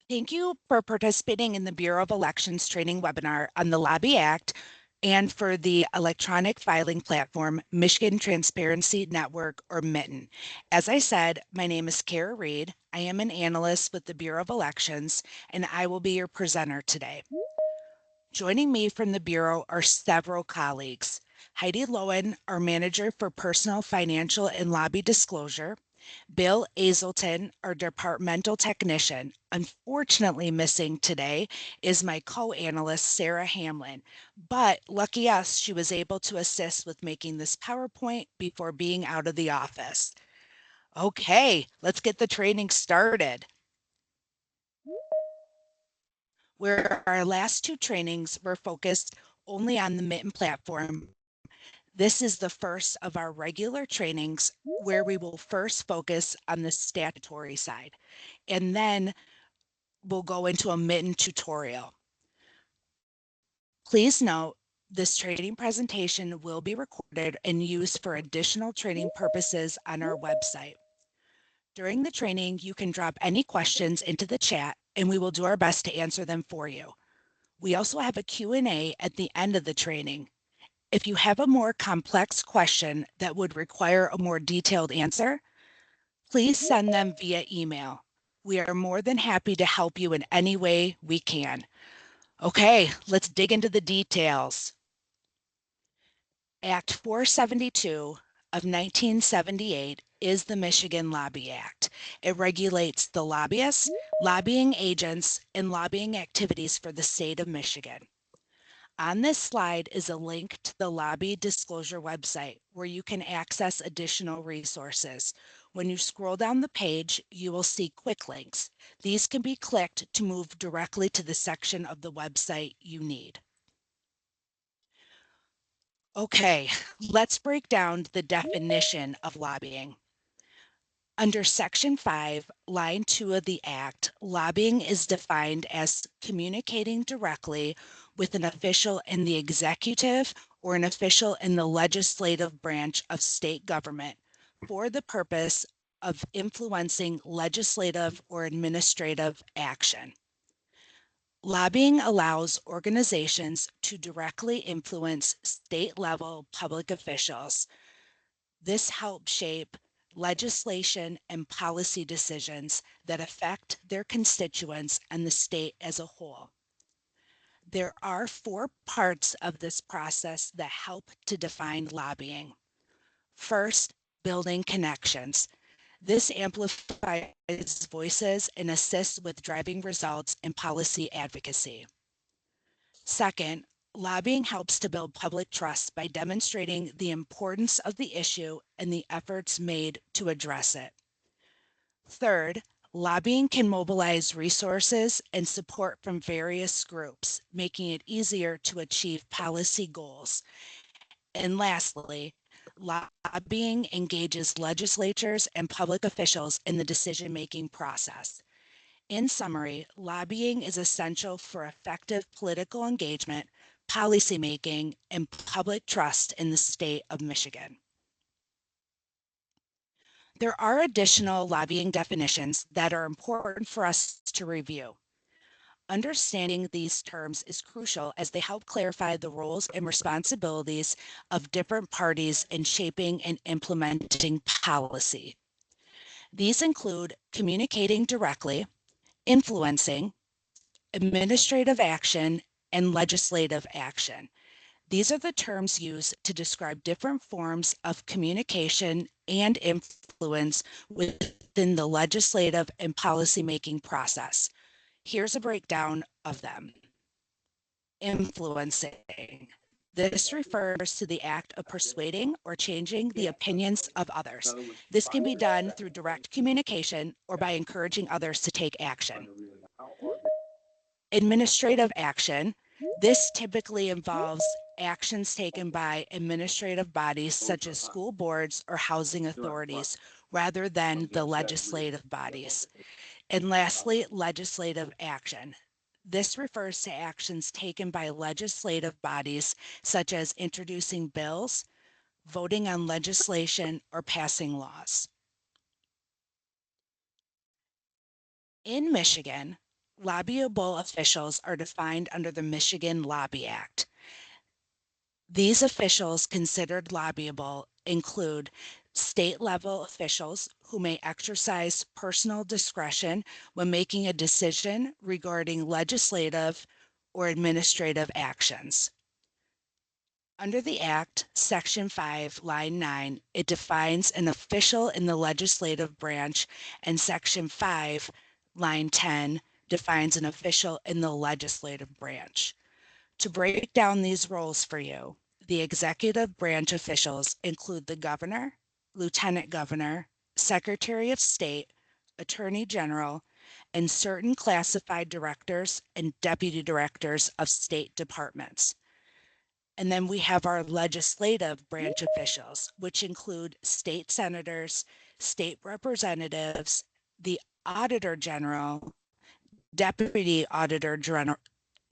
Thank you for participating in the Bureau of Elections training webinar on the Lobby Act and for the electronic filing platform, Michigan Transparency Network, or MITN. As I said, my name is Kara Reed. I am an analyst with the Bureau of Elections, and I will be your presenter today. Joining me from the Bureau are several colleagues. Heidi Lowen, our Manager for Personal, Financial, and Lobby Disclosure. Bill Azelton, our departmental technician. Unfortunately missing today is my co-analyst, Sarah Hamlin. But lucky us, she was able to assist with making this PowerPoint before being out of the office. Okay, let's get the training started. Where our last two trainings were focused only on the Mitten platform, this is the first of our regular trainings where we will first focus on the statutory side, and then we'll go into a Mitten tutorial. Please note, this training presentation will be recorded and used for additional training purposes on our website. During the training, you can drop any questions into the chat and we will do our best to answer them for you. We also have a Q&A at the end of the training. If you have a more complex question that would require a more detailed answer, please send them via email. We are more than happy to help you in any way we can. Okay, let's dig into the details. Act 472 of 1978 is the Michigan Lobby Act. It regulates the lobbyists, lobbying agents, and lobbying activities for the state of Michigan. On this slide is a link to the Lobby Disclosure website where you can access additional resources. When you scroll down the page, you will see quick links. These can be clicked to move directly to the section of the website you need. Okay, let's break down the definition of lobbying. Under Section 5, Line 2 of the Act, lobbying is defined as communicating directly with an official in the executive or an official in the legislative branch of state government for the purpose of influencing legislative or administrative action. Lobbying allows organizations to directly influence state-level public officials. This helps shape legislation and policy decisions that affect their constituents and the state as a whole. There are 4 parts of this process that help to define lobbying. First, building connections. This amplifies voices and assists with driving results in policy advocacy. Second, lobbying helps to build public trust by demonstrating the importance of the issue and the efforts made to address it. Third, lobbying can mobilize resources and support from various groups, making it easier to achieve policy goals. And lastly, lobbying engages legislatures and public officials in the decision-making process. In summary, lobbying is essential for effective political engagement, policymaking, and public trust in the state of Michigan. There are additional lobbying definitions that are important for us to review. Understanding these terms is crucial as they help clarify the roles and responsibilities of different parties in shaping and implementing policy. These include communicating directly, influencing, administrative action, and legislative action. These are the terms used to describe different forms of communication and influence within the legislative and policymaking process. Here's a breakdown of them. Influencing. This refers to the act of persuading or changing the opinions of others. This can be done through direct communication or by encouraging others to take action. Administrative action. This typically involves actions taken by administrative bodies such as school boards or housing authorities rather than the legislative bodies. And lastly, legislative action. This refers to actions taken by legislative bodies such as introducing bills, voting on legislation, or passing laws. In Michigan, Lobbyable officials are defined under the Michigan Lobby Act. These officials considered lobbyable include state-level officials who may exercise personal discretion when making a decision regarding legislative or administrative actions. Under the Act, Section 5, Line 9, it defines an official in the legislative branch, and Section 5, Line 10, defines an official in the legislative branch. To break down these roles for you, the executive branch officials include the governor, lieutenant governor, secretary of state, attorney general, and certain classified directors and deputy directors of state departments. And then we have our legislative branch officials, which include state senators, state representatives, the auditor general, deputy auditor general,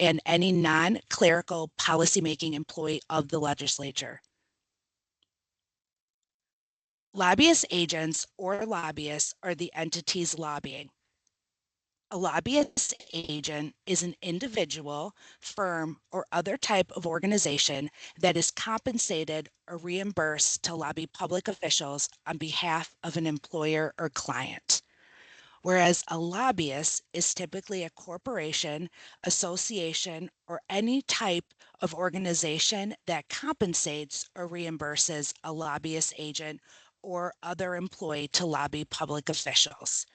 and any non-clerical policymaking employee of the legislature. Lobbyist agents or lobbyists are the entities lobbying. A lobbyist agent is an individual, firm, or other type of organization that is compensated or reimbursed to lobby public officials on behalf of an employer or client. Whereas a lobbyist is typically a corporation, association, or any type of organization that compensates or reimburses a lobbyist agent or other employee to lobby public officials.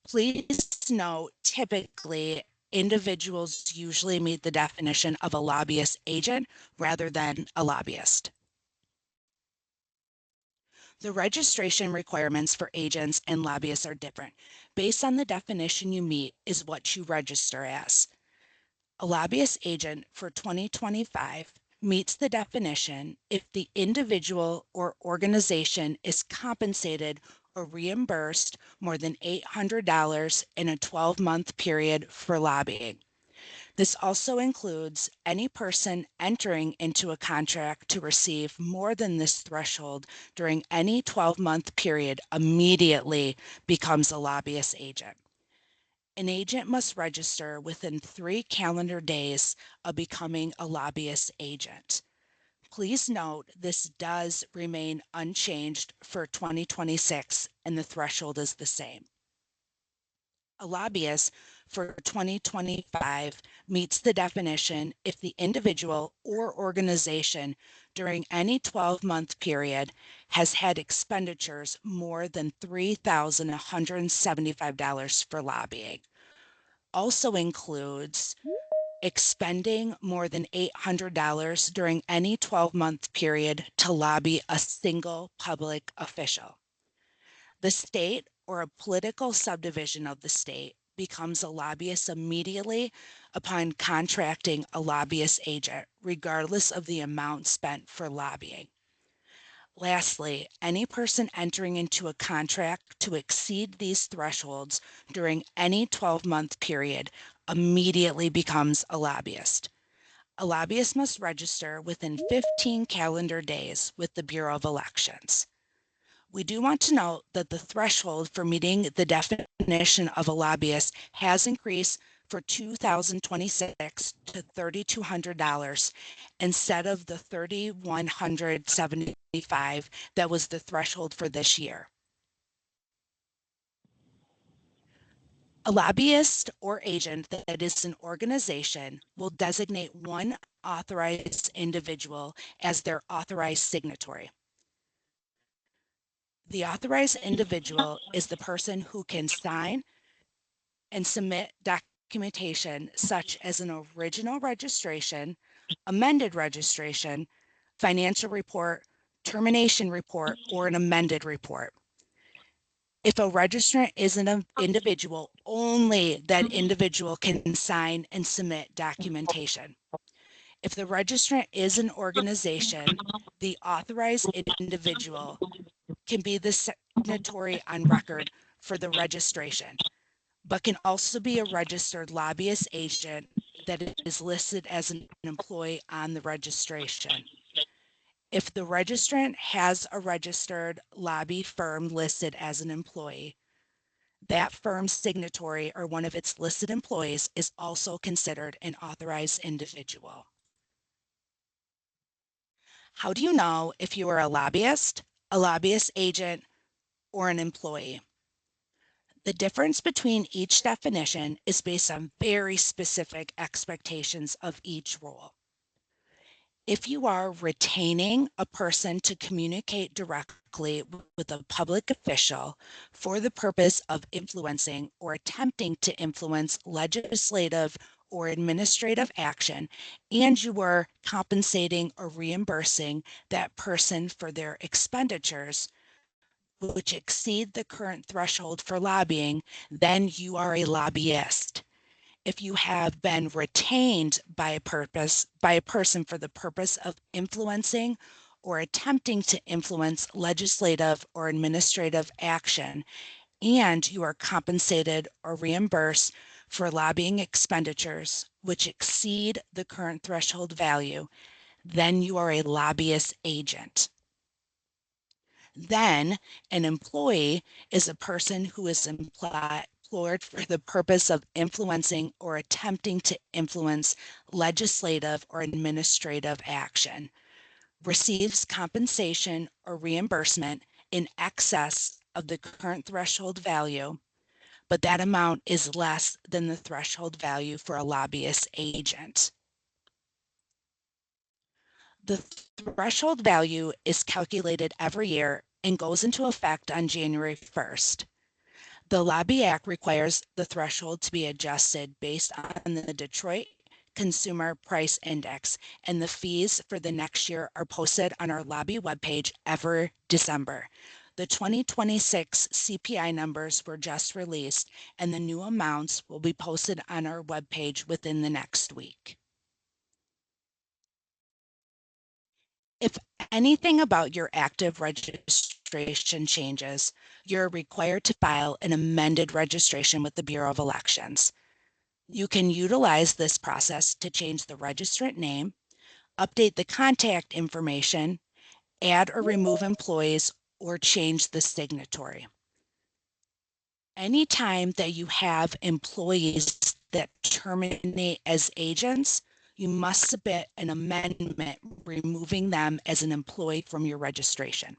Please note, typically, individuals usually meet the definition of a lobbyist agent rather than a lobbyist. The registration requirements for agents and lobbyists are different. Based on the definition you meet is what you register as. A lobbyist agent for 2025 meets the definition if the individual or organization is compensated or reimbursed more than $800 in a 12-month period for lobbying. This also includes any person entering into a contract to receive more than this threshold during any 12-month period immediately becomes a lobbyist agent. An agent must register within 3 calendar days of becoming a lobbyist agent. Please note this does remain unchanged for 2026 and the threshold is the same. A lobbyist for 2025 meets the definition if the individual or organization during any 12-month period has had expenditures more than $3,175 for lobbying. Also includes expending more than $800 during any 12-month period to lobby a single public official. The state or a political subdivision of the state becomes a lobbyist immediately upon contracting a lobbyist agent, regardless of the amount spent for lobbying. Lastly, any person entering into a contract to exceed these thresholds during any 12-month period immediately becomes a lobbyist. A lobbyist must register within 15 calendar days with the Bureau of Elections. We do want to note that the threshold for meeting the definition of a lobbyist has increased for 2026 to $3,200 instead of the $3,175 that was the threshold for this year. A lobbyist or agent that is an organization will designate one authorized individual as their authorized signatory. The authorized individual is the person who can sign and submit documentation such as an original registration, amended registration, financial report, termination report, or an amended report. If a registrant is an individual, only that individual can sign and submit documentation. If the registrant is an organization, the authorized individual can be the signatory on record for the registration, but can also be a registered lobbyist agent that is listed as an employee on the registration. If the registrant has a registered lobby firm listed as an employee, That firm's signatory or one of its listed employees is also considered an authorized individual. How do you know if you are a lobbyist agent, or an employee? The difference between each definition is based on very specific expectations of each role. If you are retaining a person to communicate directly with a public official for the purpose of influencing or attempting to influence legislative or administrative action, and you are compensating or reimbursing that person for their expenditures, which exceed the current threshold for lobbying, then you are a lobbyist. If you have been retained by a person for the purpose of influencing or attempting to influence legislative or administrative action, and you are compensated or reimbursed for lobbying expenditures which exceed the current threshold value, then you are a lobbyist agent. Then an employee is a person who is employed for the purpose of influencing or attempting to influence legislative or administrative action, receives compensation or reimbursement in excess of the current threshold value, but that amount is less than the threshold value for a lobbyist agent. The threshold value is calculated every year and goes into effect on January 1st. The Lobby Act requires the threshold to be adjusted based on the Detroit Consumer Price Index, and the fees for the next year are posted on our lobby webpage every December. The 2026 CPI numbers were just released, and the new amounts will be posted on our webpage within the next week. If anything about your active registration changes, you're required to file an amended registration with the Bureau of Elections. You can utilize this process to change the registrant name, update the contact information, add or remove employees, or change the signatory. Anytime that you have employees that terminate as agents, you must submit an amendment removing them as an employee from your registration.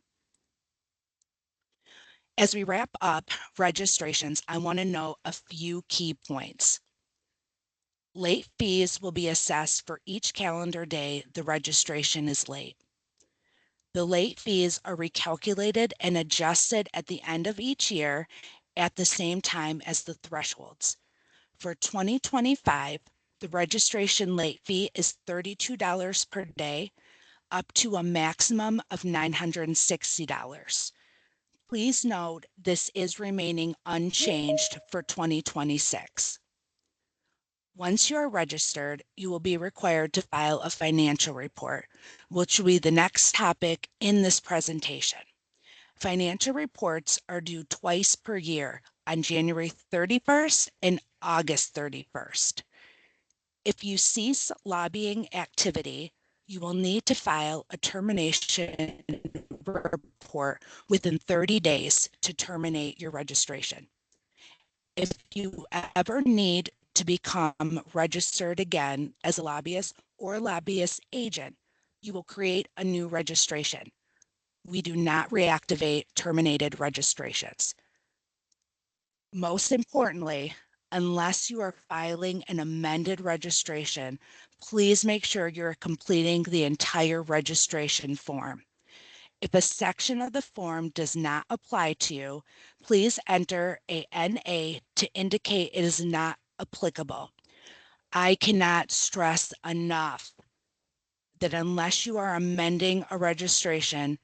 As we wrap up registrations, I want to note a few key points. Late fees will be assessed for each calendar day the registration is late. The late fees are recalculated and adjusted at the end of each year at the same time as the thresholds. For 2025, the registration late fee is $32 per day, up to a maximum of $960. Please note this is remaining unchanged for 2026. Once you are registered, you will be required to file a financial report, which will be the next topic in this presentation. Financial reports are due twice per year on January 31st and August 31st. If you cease lobbying activity, you will need to file a termination report within 30 days to terminate your registration. If you ever need to become registered again as a lobbyist or lobbyist agent, you will create a new registration. We do not reactivate terminated registrations. Most importantly, unless you are filing an amended registration, please make sure you're completing the entire registration form. If a section of the form does not apply to you, please enter a NA to indicate it is not applicable. I cannot stress enough that unless you are amending a registration,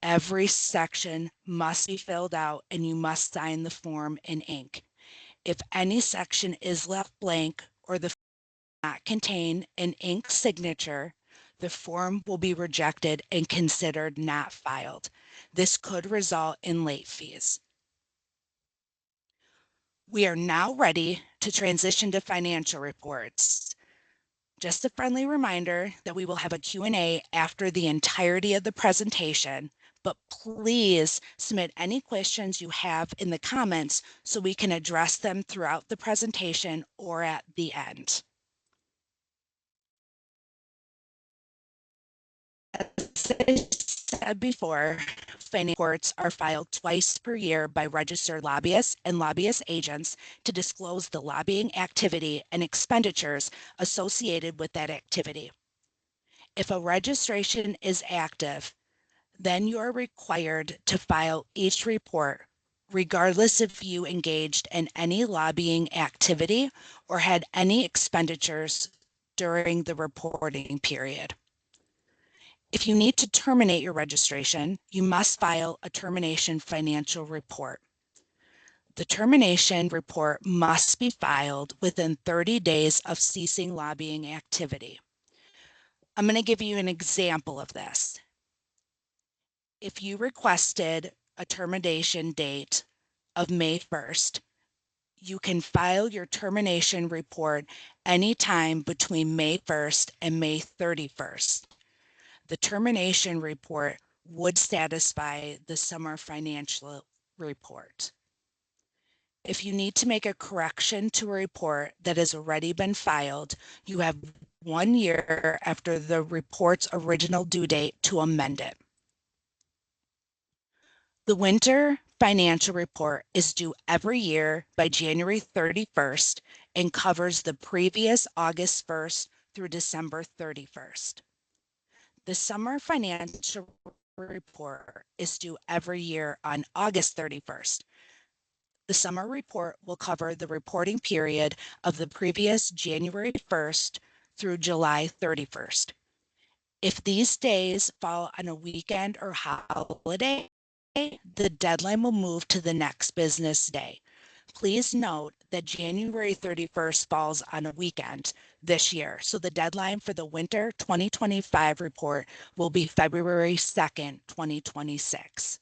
every section must be filled out and you must sign the form in ink. If any section is left blank or the form does not contain an ink signature, the form will be rejected and considered not filed. This could result in late fees. We are now ready to transition to financial reports. Just a friendly reminder that we will have a Q&A after the entirety of the presentation. but please submit any questions you have in the comments so we can address them throughout the presentation or at the end. As I said before, financial reports are filed twice per year by registered lobbyists and lobbyist agents to disclose the lobbying activity and expenditures associated with that activity. If a registration is active, then you are required to file each report, regardless if you engaged in any lobbying activity or had any expenditures during the reporting period. If you need to terminate your registration, you must file a termination financial report. The termination report must be filed within 30 days of ceasing lobbying activity. I'm going to give you an example of this. If you requested a termination date of May 1st, you can file your termination report anytime between May 1st and May 31st. The termination report would satisfy the summer financial report. If you need to make a correction to a report that has already been filed, you have 1 year after the report's original due date to amend it. The winter financial report is due every year by January 31st and covers the previous August 1st through December 31st. The summer financial report is due every year on August 31st. The summer report will cover the reporting period of the previous January 1st through July 31st. If these days fall on a weekend or holiday, the deadline will move to the next business day. Please note that January 31st falls on a weekend this year, so the deadline for the winter 2025 report will be February 2nd, 2026.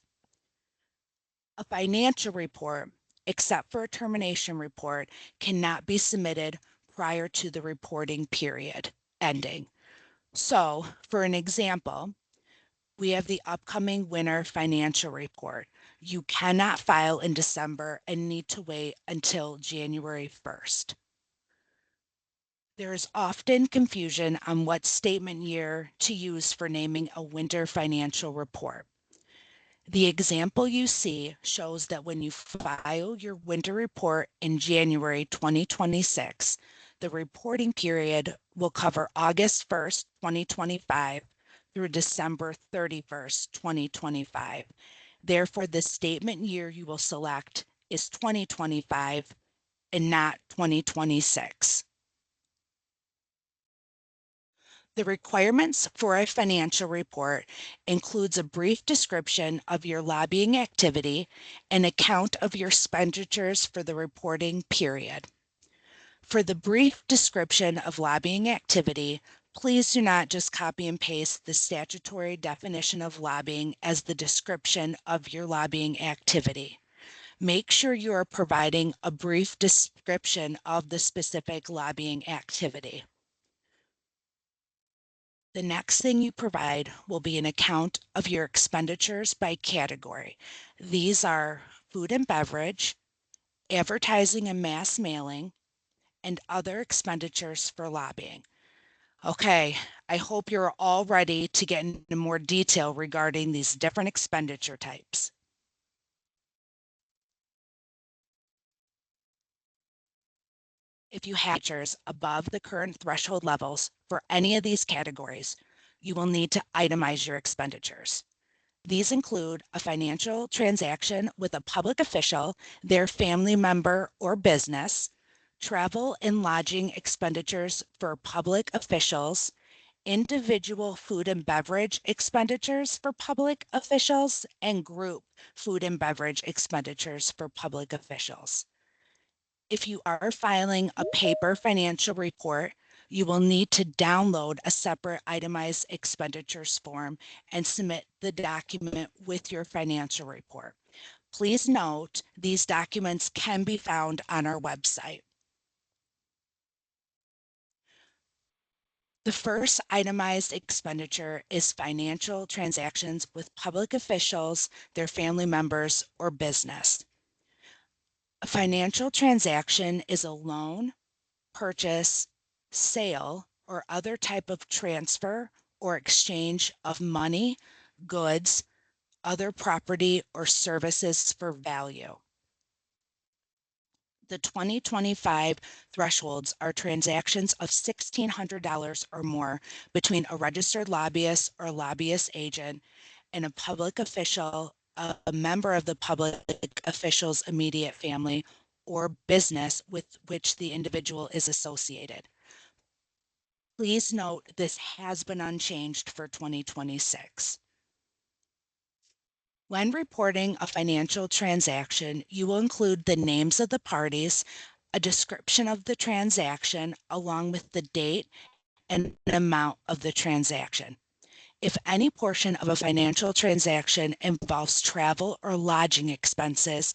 A financial report, except for a termination report, cannot be submitted prior to the reporting period ending. So, for an example, we have the upcoming winter financial report. You cannot file in December and need to wait until January 1st. There is often confusion on what statement year to use for naming a winter financial report. The example you see shows that when you file your winter report in January 2026, the reporting period will cover August 1st, 2025 through December 31st, 2025. Therefore, the statement year you will select is 2025 and not 2026. The requirements for a financial report includes a brief description of your lobbying activity, an account of your expenditures for the reporting period. For the brief description of lobbying activity, please do not just copy and paste the statutory definition of lobbying as the description of your lobbying activity. Make sure you are providing a brief description of the specific lobbying activity. The next thing you provide will be an account of your expenditures by category. These are food and beverage, advertising and mass mailing, and other expenditures for lobbying. Okay, I hope you're all ready to get into more detail regarding these different expenditure types. If you have expenditures above the current threshold levels for any of these categories, you will need to itemize your expenditures. These include a financial transaction with a public official, their family member or business, travel and lodging expenditures for public officials, individual food and beverage expenditures for public officials, and group food and beverage expenditures for public officials. If you are filing a paper financial report, you will need to download a separate itemized expenditures form and submit the document with your financial report. Please note, these documents can be found on our website. The first itemized expenditure is financial transactions with public officials, their family members, or business. A financial transaction is a loan, purchase, sale, or other type of transfer or exchange of money, goods, other property, or services for value. The 2025 thresholds are transactions of $1,600 or more between a registered lobbyist or lobbyist agent and a public official, a member of the public official's immediate family, or business with which the individual is associated. Please note this has been unchanged for 2026. When reporting a financial transaction, you will include the names of the parties, a description of the transaction, along with the date and amount of the transaction. If any portion of a financial transaction involves travel or lodging expenses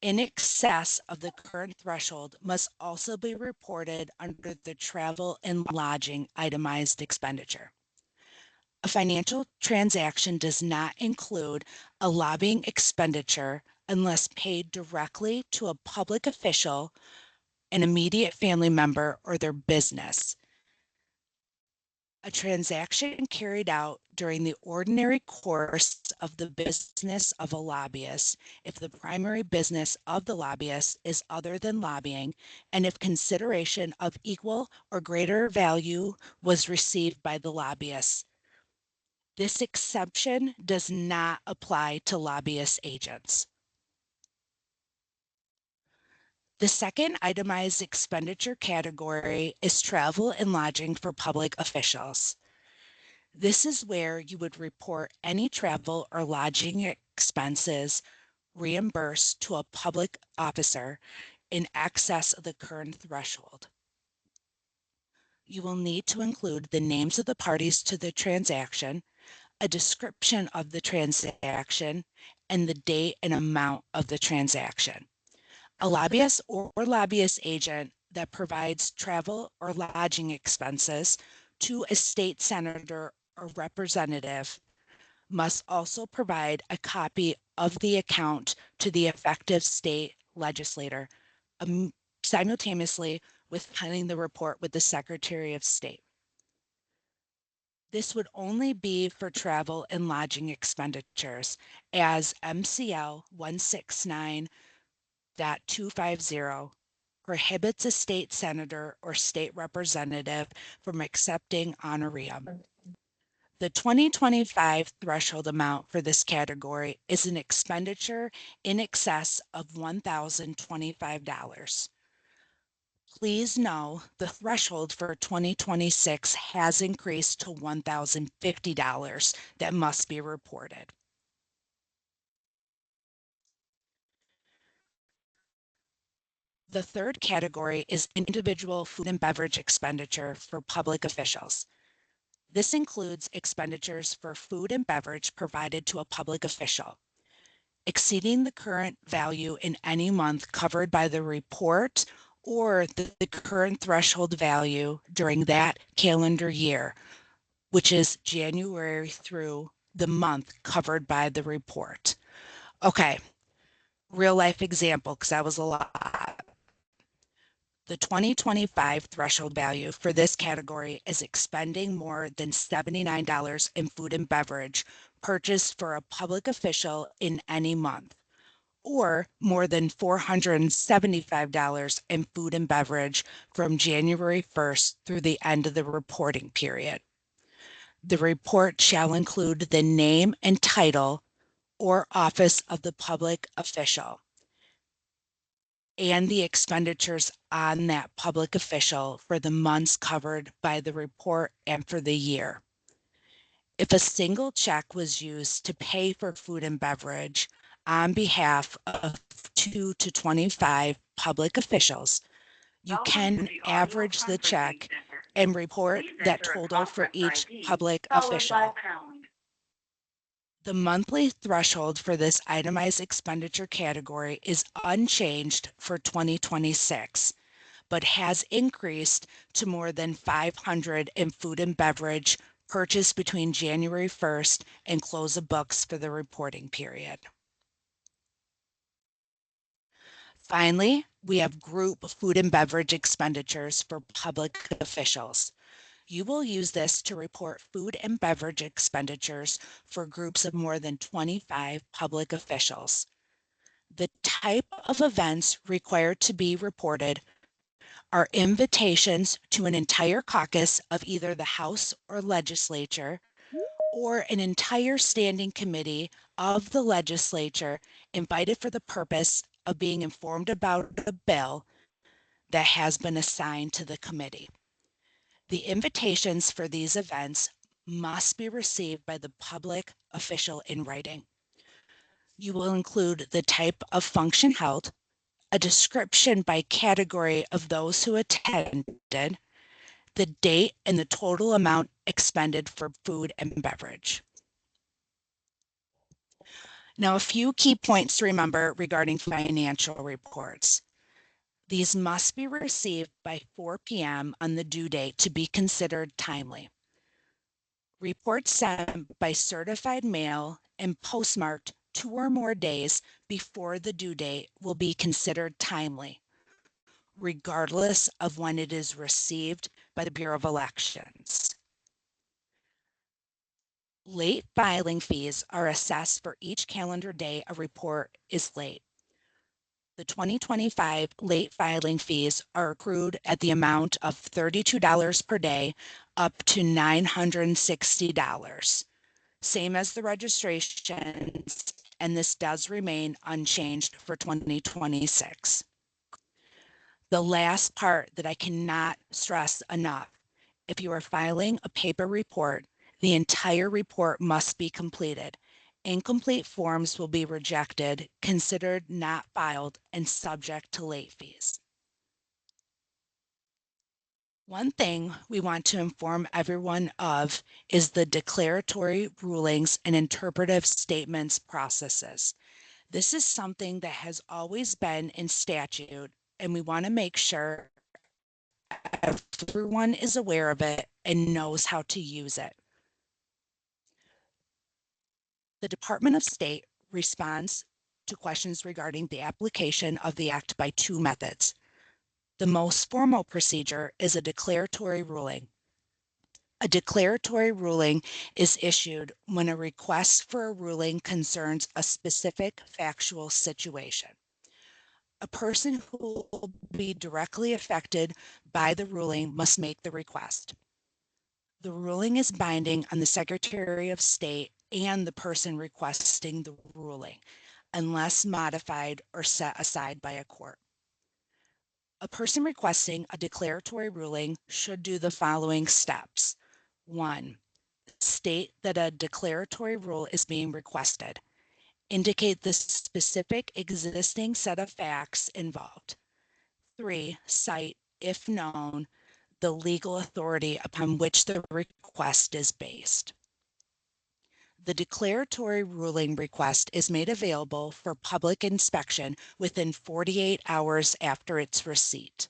in excess of the current threshold, must also be reported under the travel and lodging itemized expenditure. A financial transaction does not include a lobbying expenditure unless paid directly to a public official, an immediate family member, or their business. A transaction carried out during the ordinary course of the business of a lobbyist, if the primary business of the lobbyist is other than lobbying, and if consideration of equal or greater value was received by the lobbyist. This exception does not apply to lobbyist agents. The second itemized expenditure category is travel and lodging for public officials. This is where you would report any travel or lodging expenses reimbursed to a public officer in excess of the current threshold. You will need to include the names of the parties to the transaction, a description of the transaction, and the date and amount of the transaction. A lobbyist or lobbyist agent that provides travel or lodging expenses to a state senator or representative must also provide a copy of the account to the effective state legislator, simultaneously with filing the report with the Secretary of State. This would only be for travel and lodging expenditures, as MCL 169.250 prohibits a state senator or state representative from accepting honorarium. The 2025 threshold amount for this category is an expenditure in excess of $1,025. Please know the threshold for 2026 has increased to $1,050 that must be reported. The third category is individual food and beverage expenditure for public officials. This includes expenditures for food and beverage provided to a public official, exceeding the current value in any month covered by the report or the current threshold value during that calendar year, which is January through the month covered by the report. Okay, real life example, because that was a lot. The 2025 threshold value for this category is expending more than $79 in food and beverage purchased for a public official in any month, or more than $475 in food and beverage from January 1st through the end of the reporting period. The report shall include the name and title or office of the public official and the expenditures on that public official for the months covered by the report and for the year. If a single check was used to pay for food and beverage on behalf of 2 to 25 public officials, you can average the check and report that total for each public official. The monthly threshold for this itemized expenditure category is unchanged for 2026, but has increased to more than 500 in food and beverage purchased between January 1st and close of books for the reporting period. Finally, we have group food and beverage expenditures for public officials. You will use this to report food and beverage expenditures for groups of more than 25 public officials. The type of events required to be reported are invitations to an entire caucus of either the House or legislature, or an entire standing committee of the legislature invited for the purpose of being informed about a bill that has been assigned to the committee. The invitations for these events must be received by the public official in writing. You will include the type of function held, a description by category of those who attended, the date, and the total amount expended for food and beverage. Now, a few key points to remember regarding financial reports. These must be received by 4 p.m. on the due date to be considered timely. Reports sent by certified mail and postmarked 2 or more days before the due date will be considered timely, regardless of when it is received by the Bureau of Elections. Late filing fees are assessed for each calendar day a report is late. The 2025 late filing fees are accrued at the amount of $32 per day up to $960, same as the registrations, and this does remain unchanged for 2026. The last part that I cannot stress enough, if you are filing a paper report, the entire report must be completed. Incomplete forms will be rejected, considered not filed, and subject to late fees. One thing we want to inform everyone of is the declaratory rulings and interpretive statements processes. This is something that has always been in statute, and we want to make sure everyone is aware of it and knows how to use it. The Department of State responds to questions regarding the application of the Act by 2 methods. The most formal procedure is a declaratory ruling. A declaratory ruling is issued when a request for a ruling concerns a specific factual situation. A person who will be directly affected by the ruling must make the request. The ruling is binding on the Secretary of State and the person requesting the ruling, unless modified or set aside by a court. A person requesting a declaratory ruling should do the following steps. 1. State that a declaratory rule is being requested. Indicate the specific existing set of facts involved. 3. Cite, if known, the legal authority upon which the request is based. The declaratory ruling request is made available for public inspection within 48 hours after its receipt.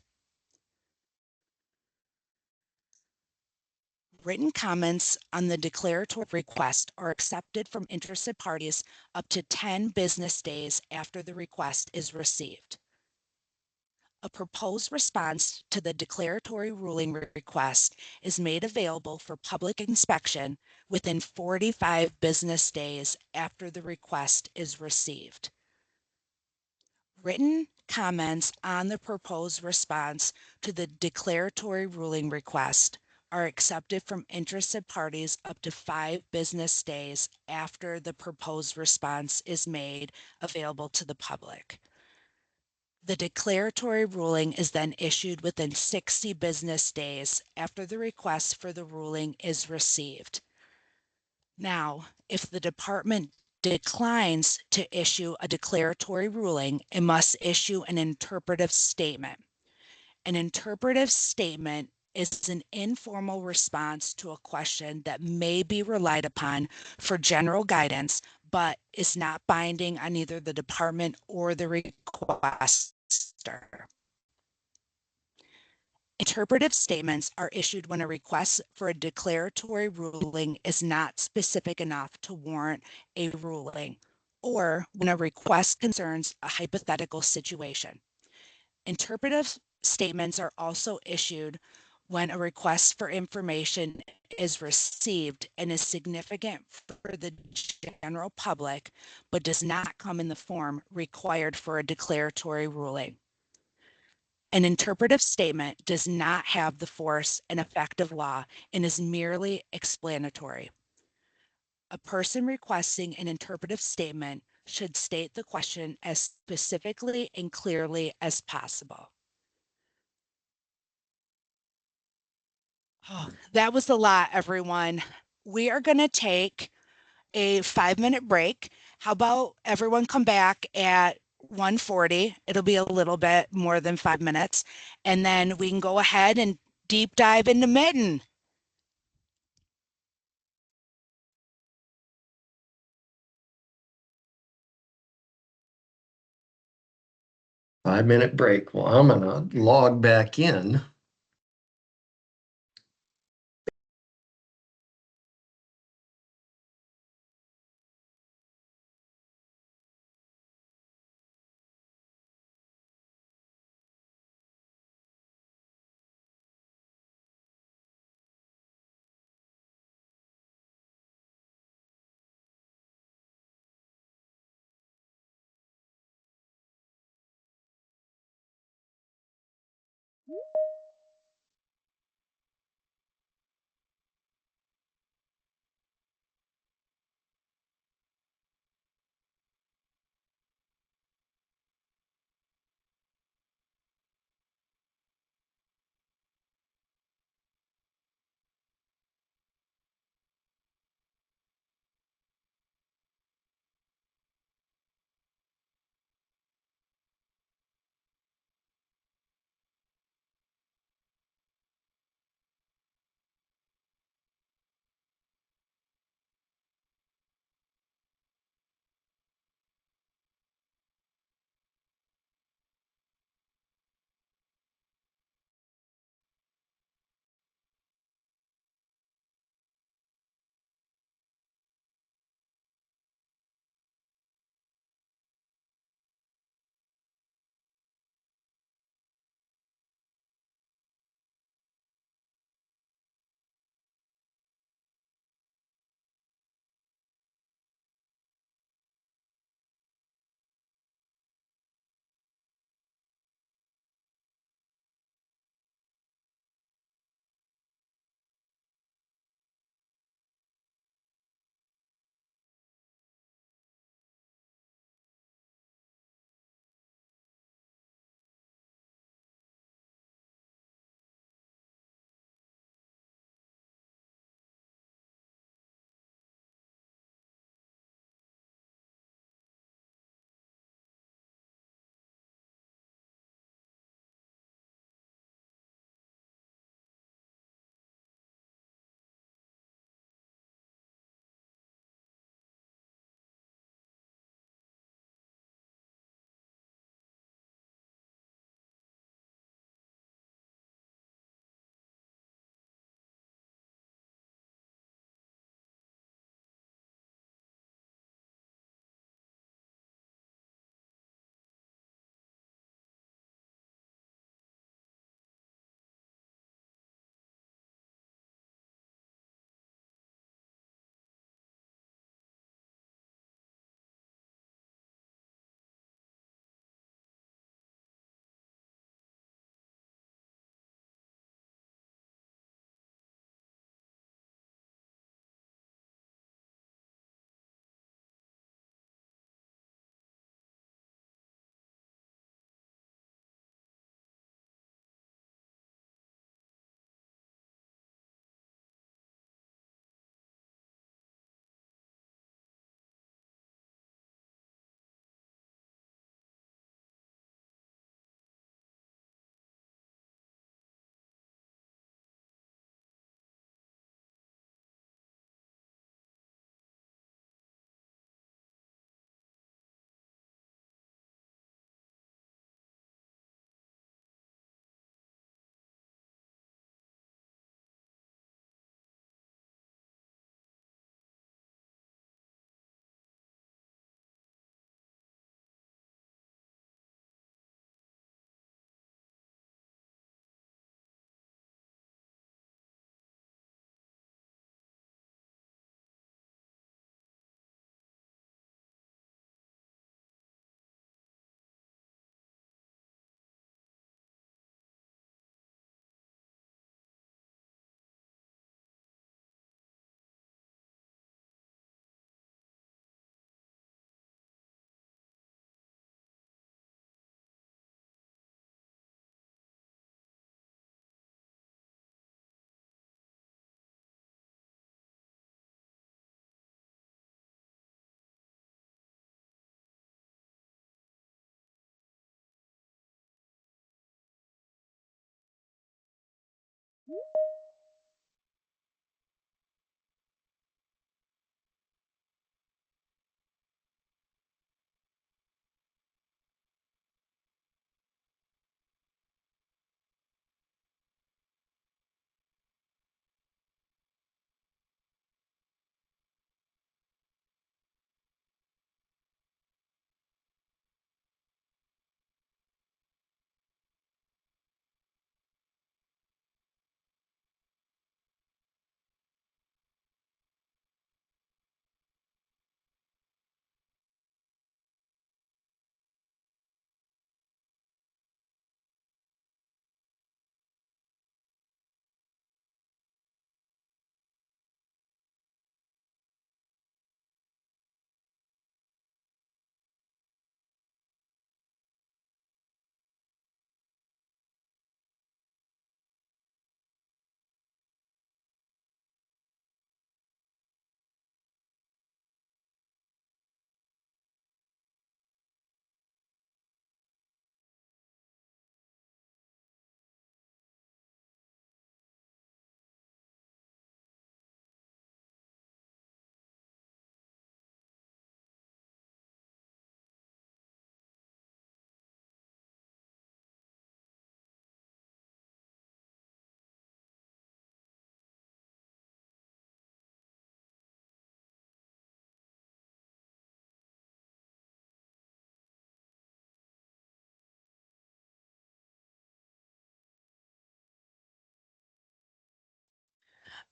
Written comments on the declaratory request are accepted from interested parties up to 10 business days after the request is received. A proposed response to the declaratory ruling request is made available for public inspection within 45 business days after the request is received. Written comments on the proposed response to the declaratory ruling request are accepted from interested parties up to 5 business days after the proposed response is made available to the public. The declaratory ruling is then issued within 60 business days after the request for the ruling is received. Now, if the department declines to issue a declaratory ruling, it must issue an interpretive statement. An interpretive statement is an informal response to a question that may be relied upon for general guidance, but is not binding on either the department or the requester. Interpretive statements are issued when a request for a declaratory ruling is not specific enough to warrant a ruling, or when a request concerns a hypothetical situation. Interpretive statements are also issued when a request for information is received and is significant for the general public, but does not come in the form required for a declaratory ruling. An interpretive statement does not have the force and effect of law and is merely explanatory. A person requesting an interpretive statement should state the question as specifically and clearly as possible. Oh, that was a lot, everyone. We are going to take a 5-minute break. How about everyone come back at 1:40? It'll be a little bit more than 5 minutes. And then we can go ahead and deep dive into Mitten. Five-minute break. Well, I'm gonna log back in.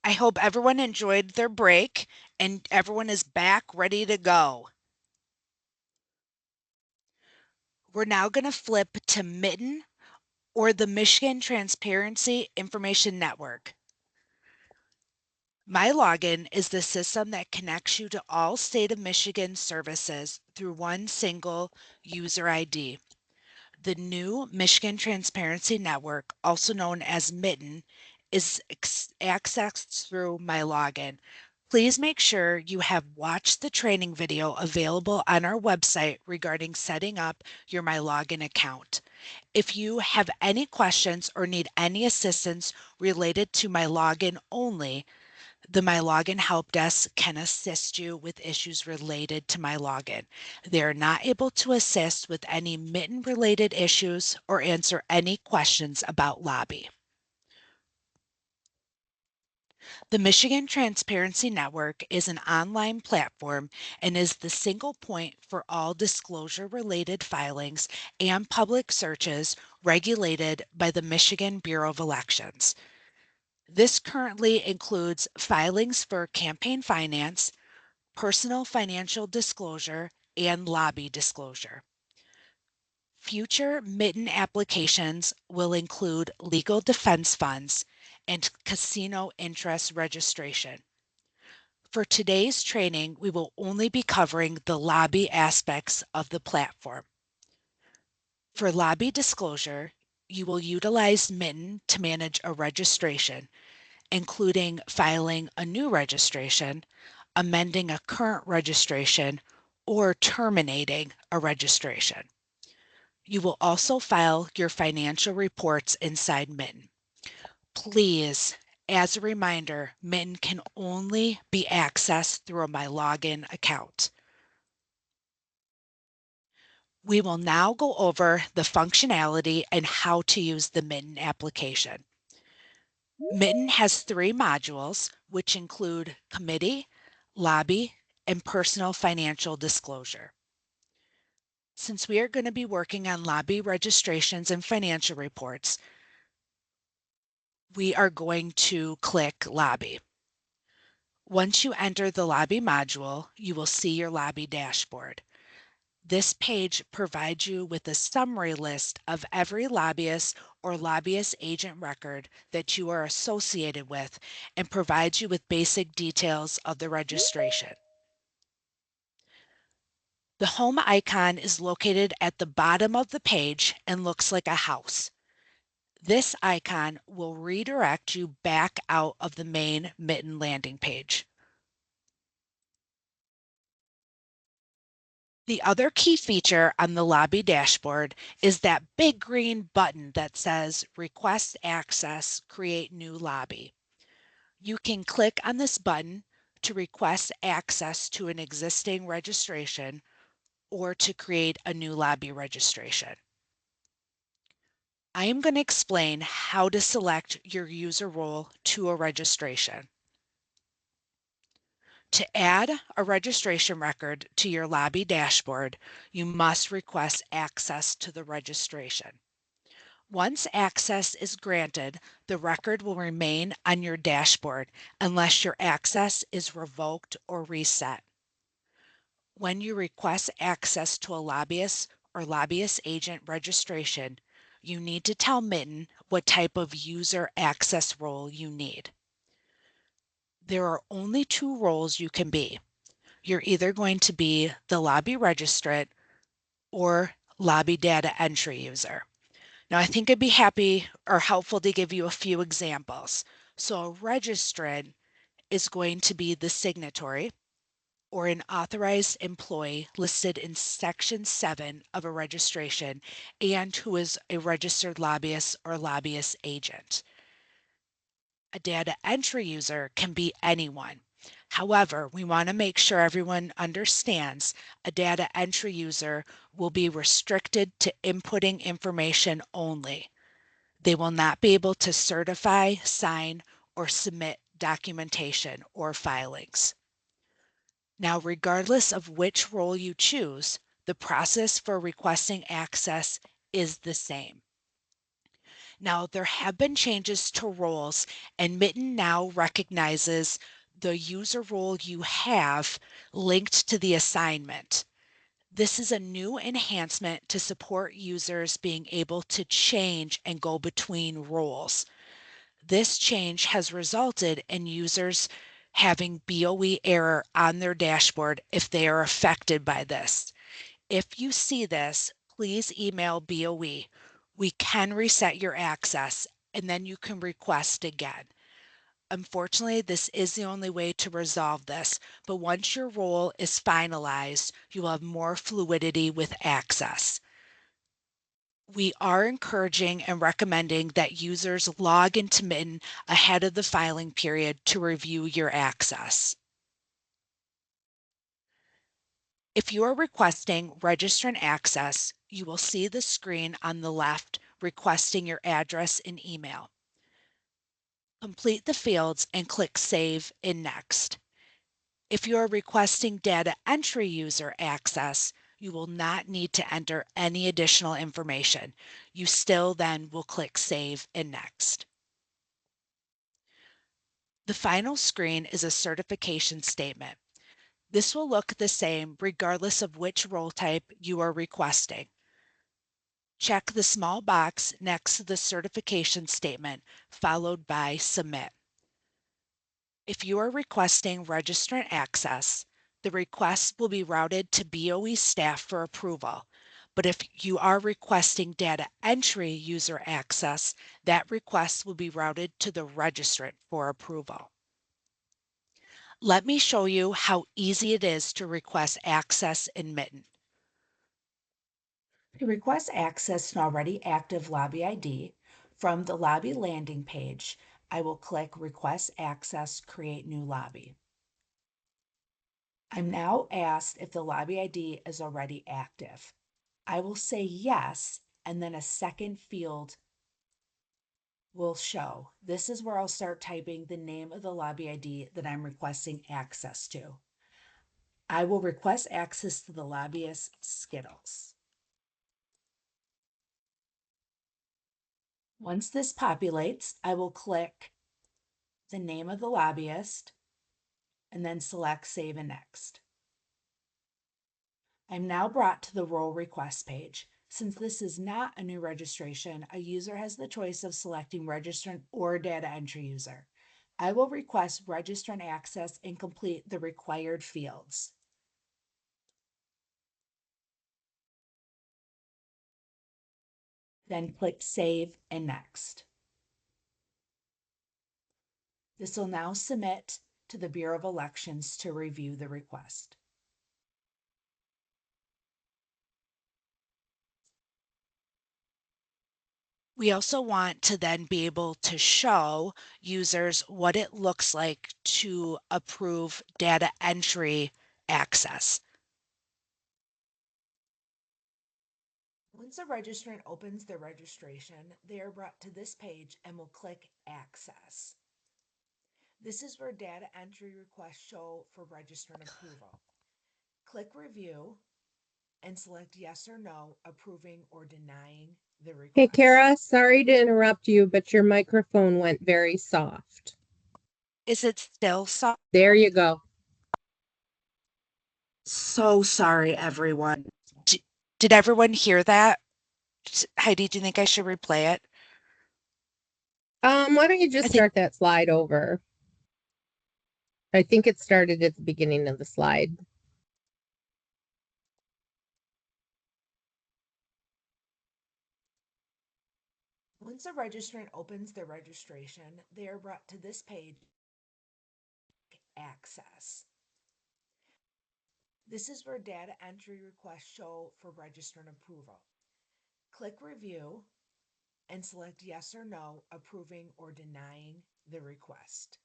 I hope everyone enjoyed their break and everyone is back ready to go. We're now going to flip to Mitten or the Michigan Transparency Information Network. My Login is the system that connects you to all state of Michigan services through one single user ID. The new Michigan Transparency Network, also known as Mitten, is accessed through My Login. Please make sure you have watched the training video available on our website regarding setting up your My Login account. If you have any questions or need any assistance related to My Login only, the My Login help desk can assist you with issues related to My Login. They are not able to assist with any Mitten related issues or answer any questions about Lobby. The Michigan Transparency Network is an online platform and is the single point for all disclosure related filings and public searches regulated by the Michigan Bureau of Elections. This currently includes filings for campaign finance, personal financial disclosure, and lobby disclosure. Future Mitten applications will include legal defense funds and casino interest registration. For today's training, we will only be covering the lobby aspects of the platform. For lobby disclosure, you will utilize Mitten to manage a registration, including filing a new registration, amending a current registration, or terminating a registration. You will also file your financial reports inside Mitten. Please, as a reminder, Mitten can only be accessed through a My Login account. We will now go over the functionality and how to use the Mitten application. Mitten has 3 modules, which include committee, lobby, and personal financial disclosure. Since we are going to be working on lobby registrations and financial reports, we are going to click Lobby. Once you enter the Lobby module, you will see your lobby dashboard. This page provides you with a summary list of every lobbyist or lobbyist agent record that you are associated with and provides you with basic details of the registration. The home icon is located at the bottom of the page and looks like a house. This icon will redirect you back out of the main Mitten landing page. The other key feature on the lobby dashboard is that big green button that says Request Access, Create New Lobby. You can click on this button to request access to an existing registration or to create a new lobby registration. I am going to explain how to select your user role to a registration. To add a registration record to your lobby dashboard, you must request access to the registration. Once access is granted, the record will remain on your dashboard unless your access is revoked or reset. When you request access to a lobbyist or lobbyist agent registration, you need to tell Mitten what type of user access role you need. There are only 2 roles you can be. You're either going to be the lobby registrant or lobby data entry user. Now, I think I'd be happy or helpful to give you a few examples. So a registrant is going to be the signatory or an authorized employee listed in Section 7 of a registration and who is a registered lobbyist or lobbyist agent. A data entry user can be anyone. However, we want to make sure everyone understands a data entry user will be restricted to inputting information only. They will not be able to certify, sign, or submit documentation or filings. Now, regardless of which role you choose, the process for requesting access is the same. Now, there have been changes to roles, and Mitten now recognizes the user role you have linked to the assignment. This is a new enhancement to support users being able to change and go between roles. This change has resulted in users having BOE error on their dashboard if they are affected by this. If you see this, please email BOE. We can reset your access and then you can request again. Unfortunately, this is the only way to resolve this, but once your role is finalized, you will have more fluidity with access. We are encouraging and recommending that users log into Mitten ahead of the filing period to review your access. If you are requesting registrant access, you will see the screen on the left requesting your address and email. Complete the fields and click Save and Next. If you are requesting data entry user access, you will not need to enter any additional information. You still then will click Save and Next. The final screen is a certification statement. This will look the same regardless of which role type you are requesting. Check the small box next to the certification statement, followed by Submit. If you are requesting registrant access, the request will be routed to BOE staff for approval. But if you are requesting data entry user access, that request will be routed to the registrant for approval. Let me show you how easy it is to request access in Mitten. To request access to an already active Lobby ID, from the Lobby landing page, I will click Request Access, Create New Lobby. I'm now asked if the Lobby ID is already active. I will say yes, and then a second field will show. This is where I'll start typing the name of the Lobby ID that I'm requesting access to. I will request access to the lobbyist Skittles. Once this populates, I will click the name of the lobbyist and then select Save and Next. I'm now brought to the role request page. Since this is not a new registration, a user has the choice of selecting registrant or data entry user. I will request registrant access and complete the required fields. Then click Save and Next. This will now submit to the Bureau of Elections to review the request. We also want to then be able to show users what it looks like to approve data entry access. Once a registrant opens their registration, they are brought to this page and will click Access. This is where data entry requests show for registrant approval. Click Review and select Yes or No, approving or denying the request. Hey, Kara, sorry to interrupt you, but your microphone went very soft. Is it still soft? There you go. So sorry, everyone. Did everyone hear that? Heidi, do you think I should replay it? Why don't you just start that slide over? I think it started at the beginning of the slide. Once a registrant opens their registration, they are brought to this page, Access. This is where data entry requests show for registrant approval. Click Review and select Yes or No, approving or denying the request.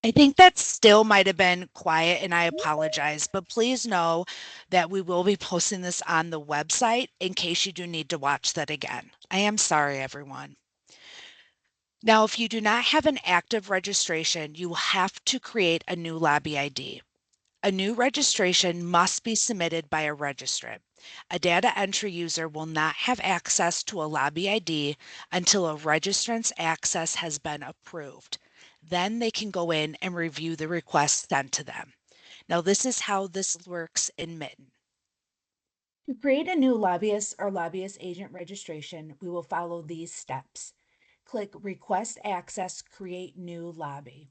I think that still might have been quiet and I apologize, but please know that we will be posting this on the website in case you do need to watch that again. I am sorry, everyone. Now, if you do not have an active registration, you will have to create a new Lobby ID. A new registration must be submitted by a registrant. A data entry user will not have access to a lobby ID until a registrant's access has been approved. Then they can go in and review the request sent to them. Now, this is how this works in Mitten. To create a new lobbyist or lobbyist agent registration, we will follow these steps. Click Request Access, Create New Lobby.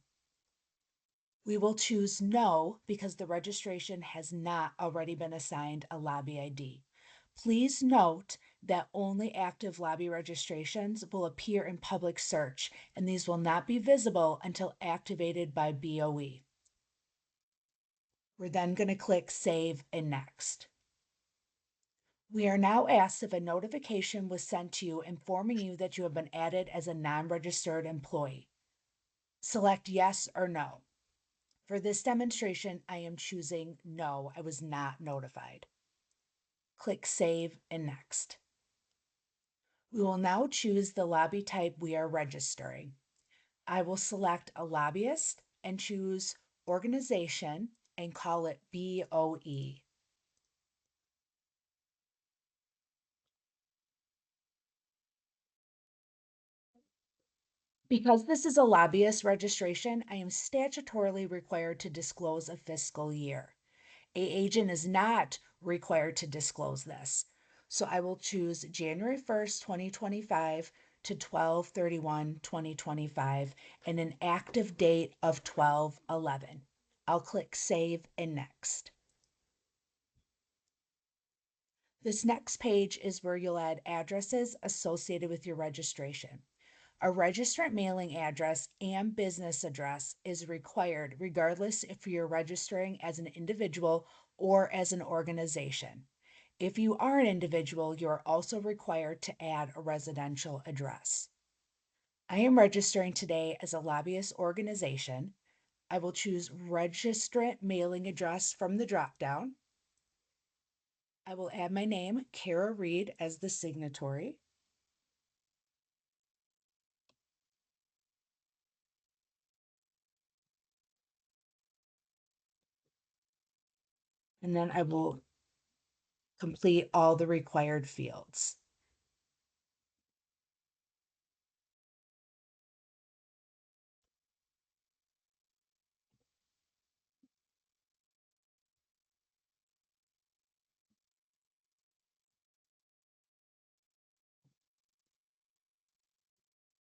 We will choose No because the registration has not already been assigned a lobby ID. Please note that only active lobby registrations will appear in public search, and these will not be visible until activated by BOE. We're then going to click Save and Next. We are now asked if a notification was sent to you informing you that you have been added as a non-registered employee. Select Yes or No. For this demonstration, I am choosing No, I was not notified. Click Save and Next. We will now choose the lobby type we are registering. I will select a lobbyist and choose Organization and call it BOE. Because this is a lobbyist registration, I am statutorily required to disclose a fiscal year. An agent is not required to disclose this. So I will choose January 1st, 2025 to 12/31/2025 and an active date of 12/11. I'll click Save and Next. This next page is where you'll add addresses associated with your registration. A registrant mailing address and business address is required regardless if you're registering as an individual or as an organization. If you are an individual, you are also required to add a residential address. I am registering today as a lobbyist organization. I will choose registrant mailing address from the dropdown. I will add my name, Kara Reed, as the signatory. And then I will complete all the required fields.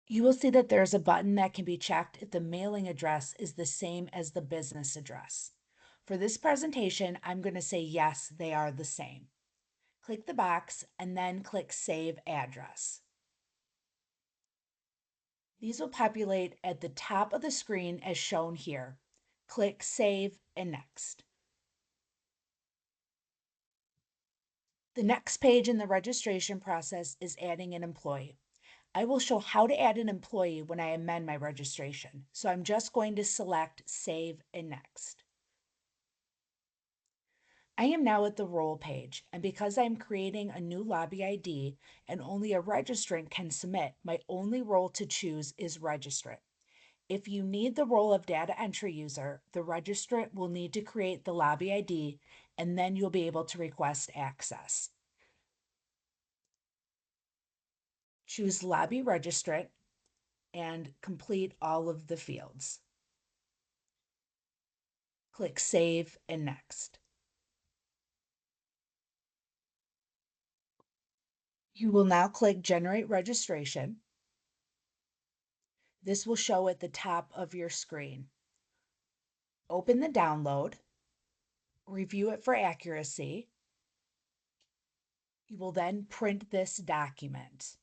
You will see that there's a button that can be checked if the mailing address is the same as the business address. For this presentation, I'm going to say yes, they are the same. Click the box and then click Save Address. These will populate at the top of the screen as shown here. Click Save and Next. The next page in the registration process is adding an employee. I will show how to add an employee when I amend my registration, so I'm just going to select Save and Next. I am now at the role page, and because I'm creating a new lobby ID and only a registrant can submit, my only role to choose is registrant. If you need the role of data entry user, the registrant will need to create the lobby ID, and then you'll be able to request access. Choose Lobby Registrant and complete all of the fields. Click Save and Next. You will now click Generate Registration. This will show at the top of your screen. Open the download, review it for accuracy. You will then print this document.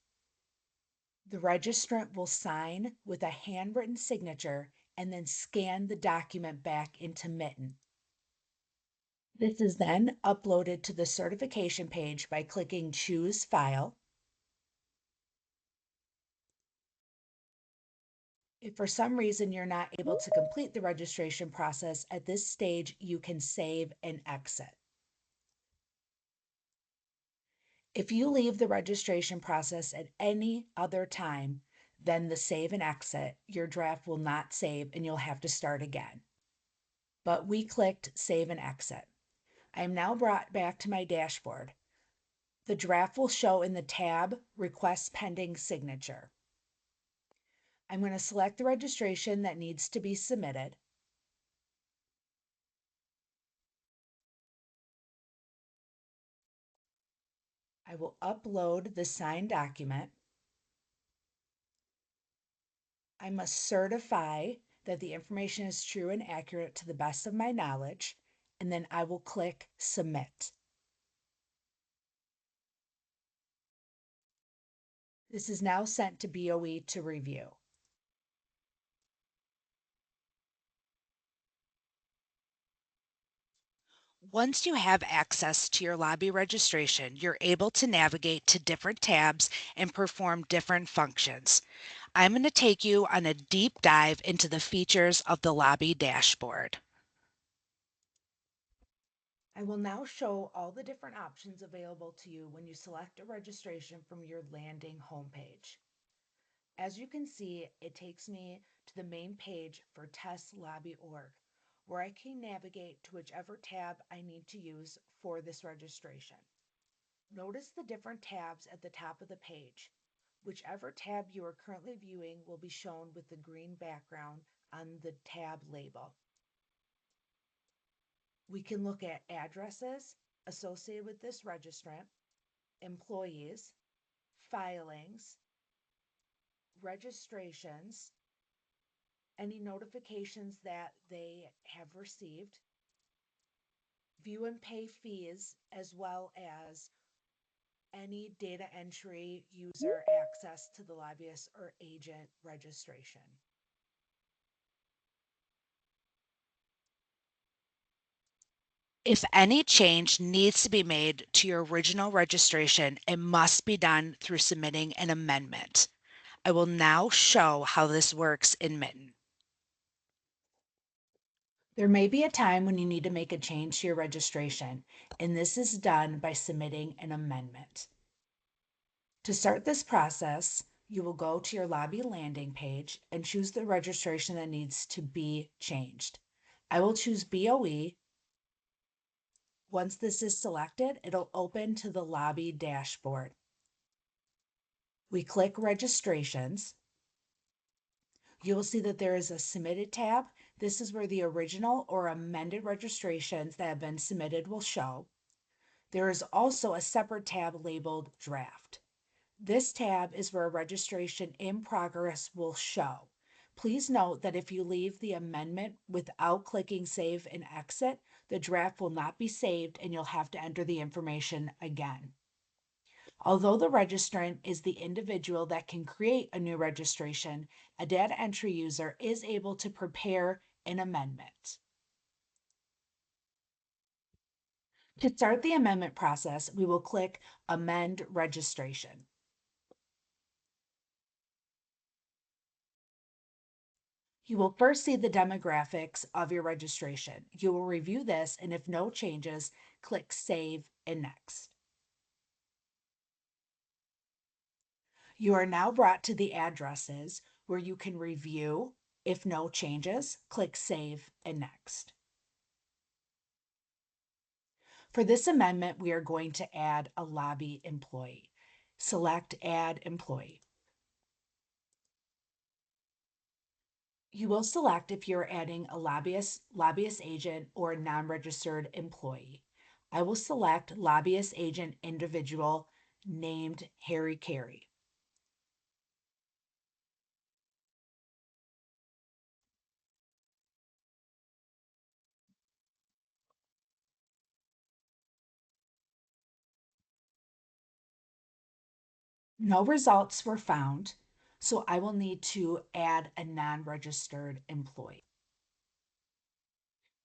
The registrant will sign with a handwritten signature and then scan the document back into Mitten. This is then uploaded to the certification page by clicking Choose File. If for some reason you're not able to complete the registration process at this stage, you can save and exit. If you leave the registration process at any other time than the save and exit, your draft will not save and you'll have to start again. But we clicked Save and Exit. I am now brought back to my dashboard. The draft will show in the tab Request Pending Signature. I'm going to select the registration that needs to be submitted. I will upload the signed document. I must certify that the information is true and accurate to the best of my knowledge, and then I will click Submit. This is now sent to BOE to review. Once you have access to your lobby registration, you're able to navigate to different tabs and perform different functions. I'm going to take you on a deep dive into the features of the lobby dashboard. I will now show all the different options available to you when you select a registration from your landing homepage. As you can see, it takes me to the main page for testlobby.org, where I can navigate to whichever tab I need to use for this registration. Notice the different tabs at the top of the page. Whichever tab you are currently viewing will be shown with the green background on the tab label. We can look at addresses associated with this registrant, employees, filings, registrations, any notifications that they have received, view and pay fees, as well as any data entry, user access to the lobbyist or agent registration. If any change needs to be made to your original registration, it must be done through submitting an amendment. I will now show how this works in Mitten. There may be a time when you need to make a change to your registration, and this is done by submitting an amendment. To start this process, you will go to your lobby landing page and choose the registration that needs to be changed. I will choose BOE. Once this is selected, it'll open to the lobby dashboard. We click Registrations. You will see that there is a Submitted tab. This is where the original or amended registrations that have been submitted will show. There is also a separate tab labeled Draft. This tab is where a registration in progress will show. Please note that if you leave the amendment without clicking Save and Exit, the draft will not be saved and you'll have to enter the information again. Although the registrant is the individual that can create a new registration, a data entry user is able to prepare an amendment. To start the amendment process, we will click Amend Registration. You will first see the demographics of your registration. You will review this, and if no changes, click Save and Next. You are now brought to the addresses where you can review. If no changes, click Save and Next. For this amendment, we are going to add a lobby employee. Select Add Employee. You will select if you're adding a lobbyist agent, or a non-registered employee. I will select lobbyist agent individual named Harry Carey. No results were found, so I will need to add a non-registered employee.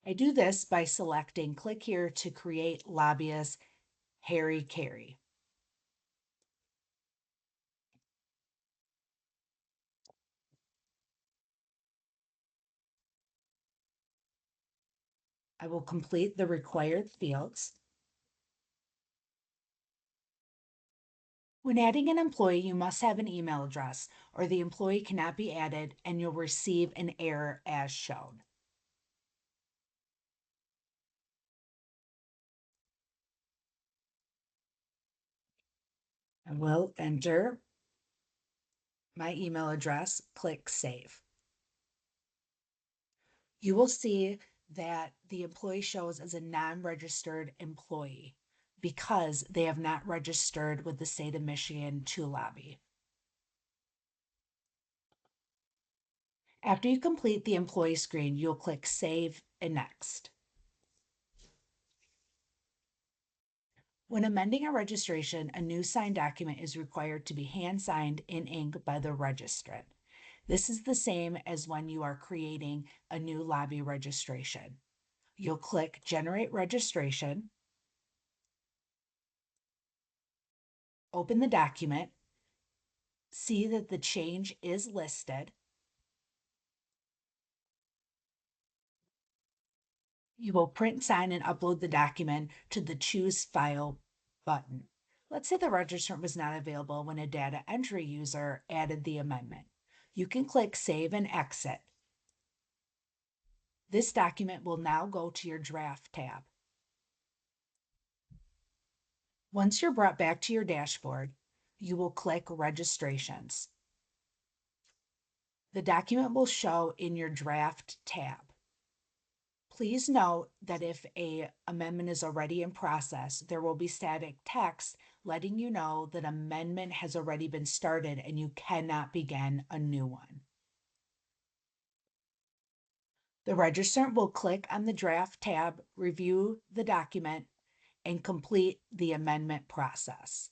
I do this by selecting click here to create lobbyist Harry Carey. I will complete the required fields. When adding an employee, you must have an email address or the employee cannot be added and you'll receive an error as shown. I will enter my email address, click save. You will see that the employee shows as a non-registered employee because they have not registered with the state of Michigan to lobby. After you complete the employee screen, you'll click Save and Next. When amending a registration, a new signed document is required to be hand-signed in ink by the registrant. This is the same as when you are creating a new lobby registration. You'll click Generate Registration, open the document, see that the change is listed. You will print, sign, and upload the document to the Choose File button. Let's say the registrant was not available when a data entry user added the amendment. You can click Save and Exit. This document will now go to your Draft tab. Once you're brought back to your dashboard, you will click Registrations. The document will show in your Draft tab. Please note that if an amendment is already in process, there will be static text letting you know that amendment has already been started and you cannot begin a new one. The registrant will click on the Draft tab, review the document, and complete the amendment process.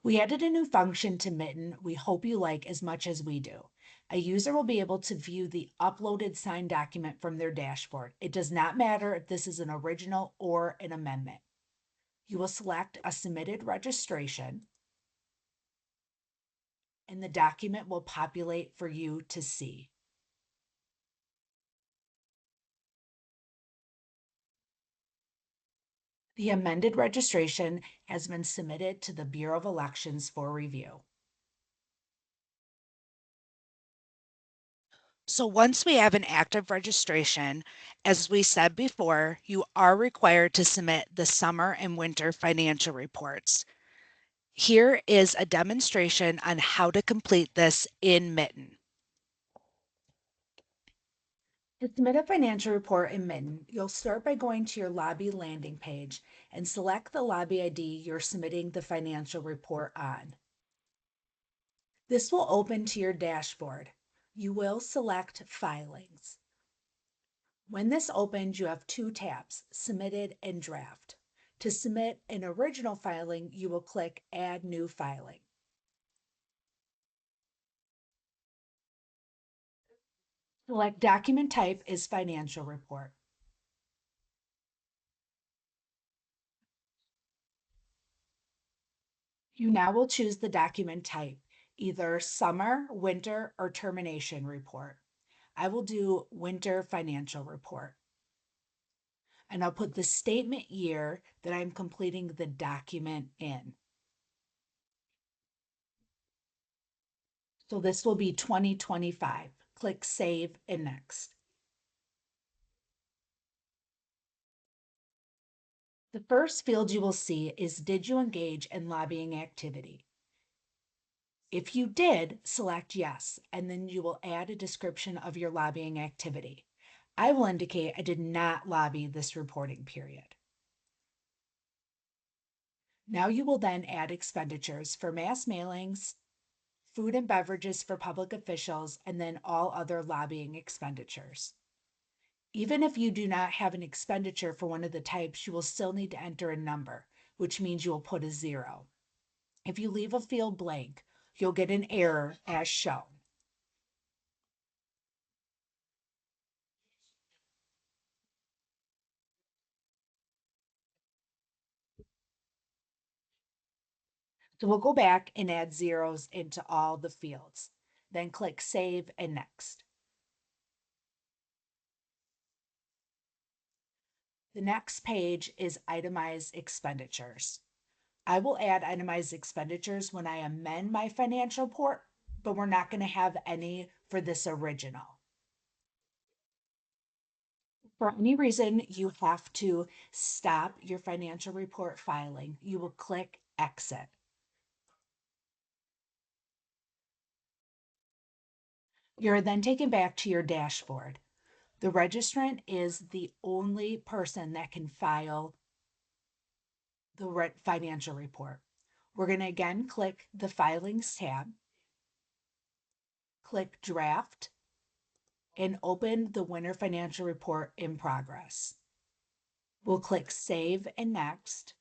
We added a new function to Mitten we hope you like as much as we do. A user will be able to view the uploaded signed document from their dashboard. It does not matter if this is an original or an amendment. You will select a submitted registration, and the document will populate for you to see. The amended registration has been submitted to the Bureau of Elections for review. So once we have an active registration, as we said before, you are required to submit the summer and winter financial reports. Here is a demonstration on how to complete this in Mitten. To submit a financial report in Mitten, you'll start by going to your lobby landing page and select the lobby ID you're submitting the financial report on. This will open to your dashboard. You will select Filings. When this opens, you have two tabs, Submitted and Draft. To submit an original filing, you will click Add New Filing. Select Document Type as Financial Report. You now will choose the document type, either Summer, Winter, or Termination Report. I will do Winter Financial Report. And I'll put the statement year that I'm completing the document in. So this will be 2025. Click Save and Next. The first field you will see is Did you engage in lobbying activity? If you did, select Yes, and then you will add a description of your lobbying activity. I will indicate I did not lobby this reporting period. Now you will then add expenditures for mass mailings, food and beverages for public officials, and then all other lobbying expenditures. Even if you do not have an expenditure for one of the types, you will still need to enter a number, which means you will put a 0. If you leave a field blank, you'll get an error as shown. So we'll go back and add zeros into all the fields. Then click Save and Next. The next page is Itemized Expenditures. I will add itemized expenditures when I amend my financial but we're not going to have any for this original. For any reason you have to stop your financial report filing, you will click Exit. You're then taken back to your dashboard. The registrant is the only person that can file the financial report. We're going to again click the Filings tab, click Draft, and open the Winter Financial Report in progress. We'll click Save and Next.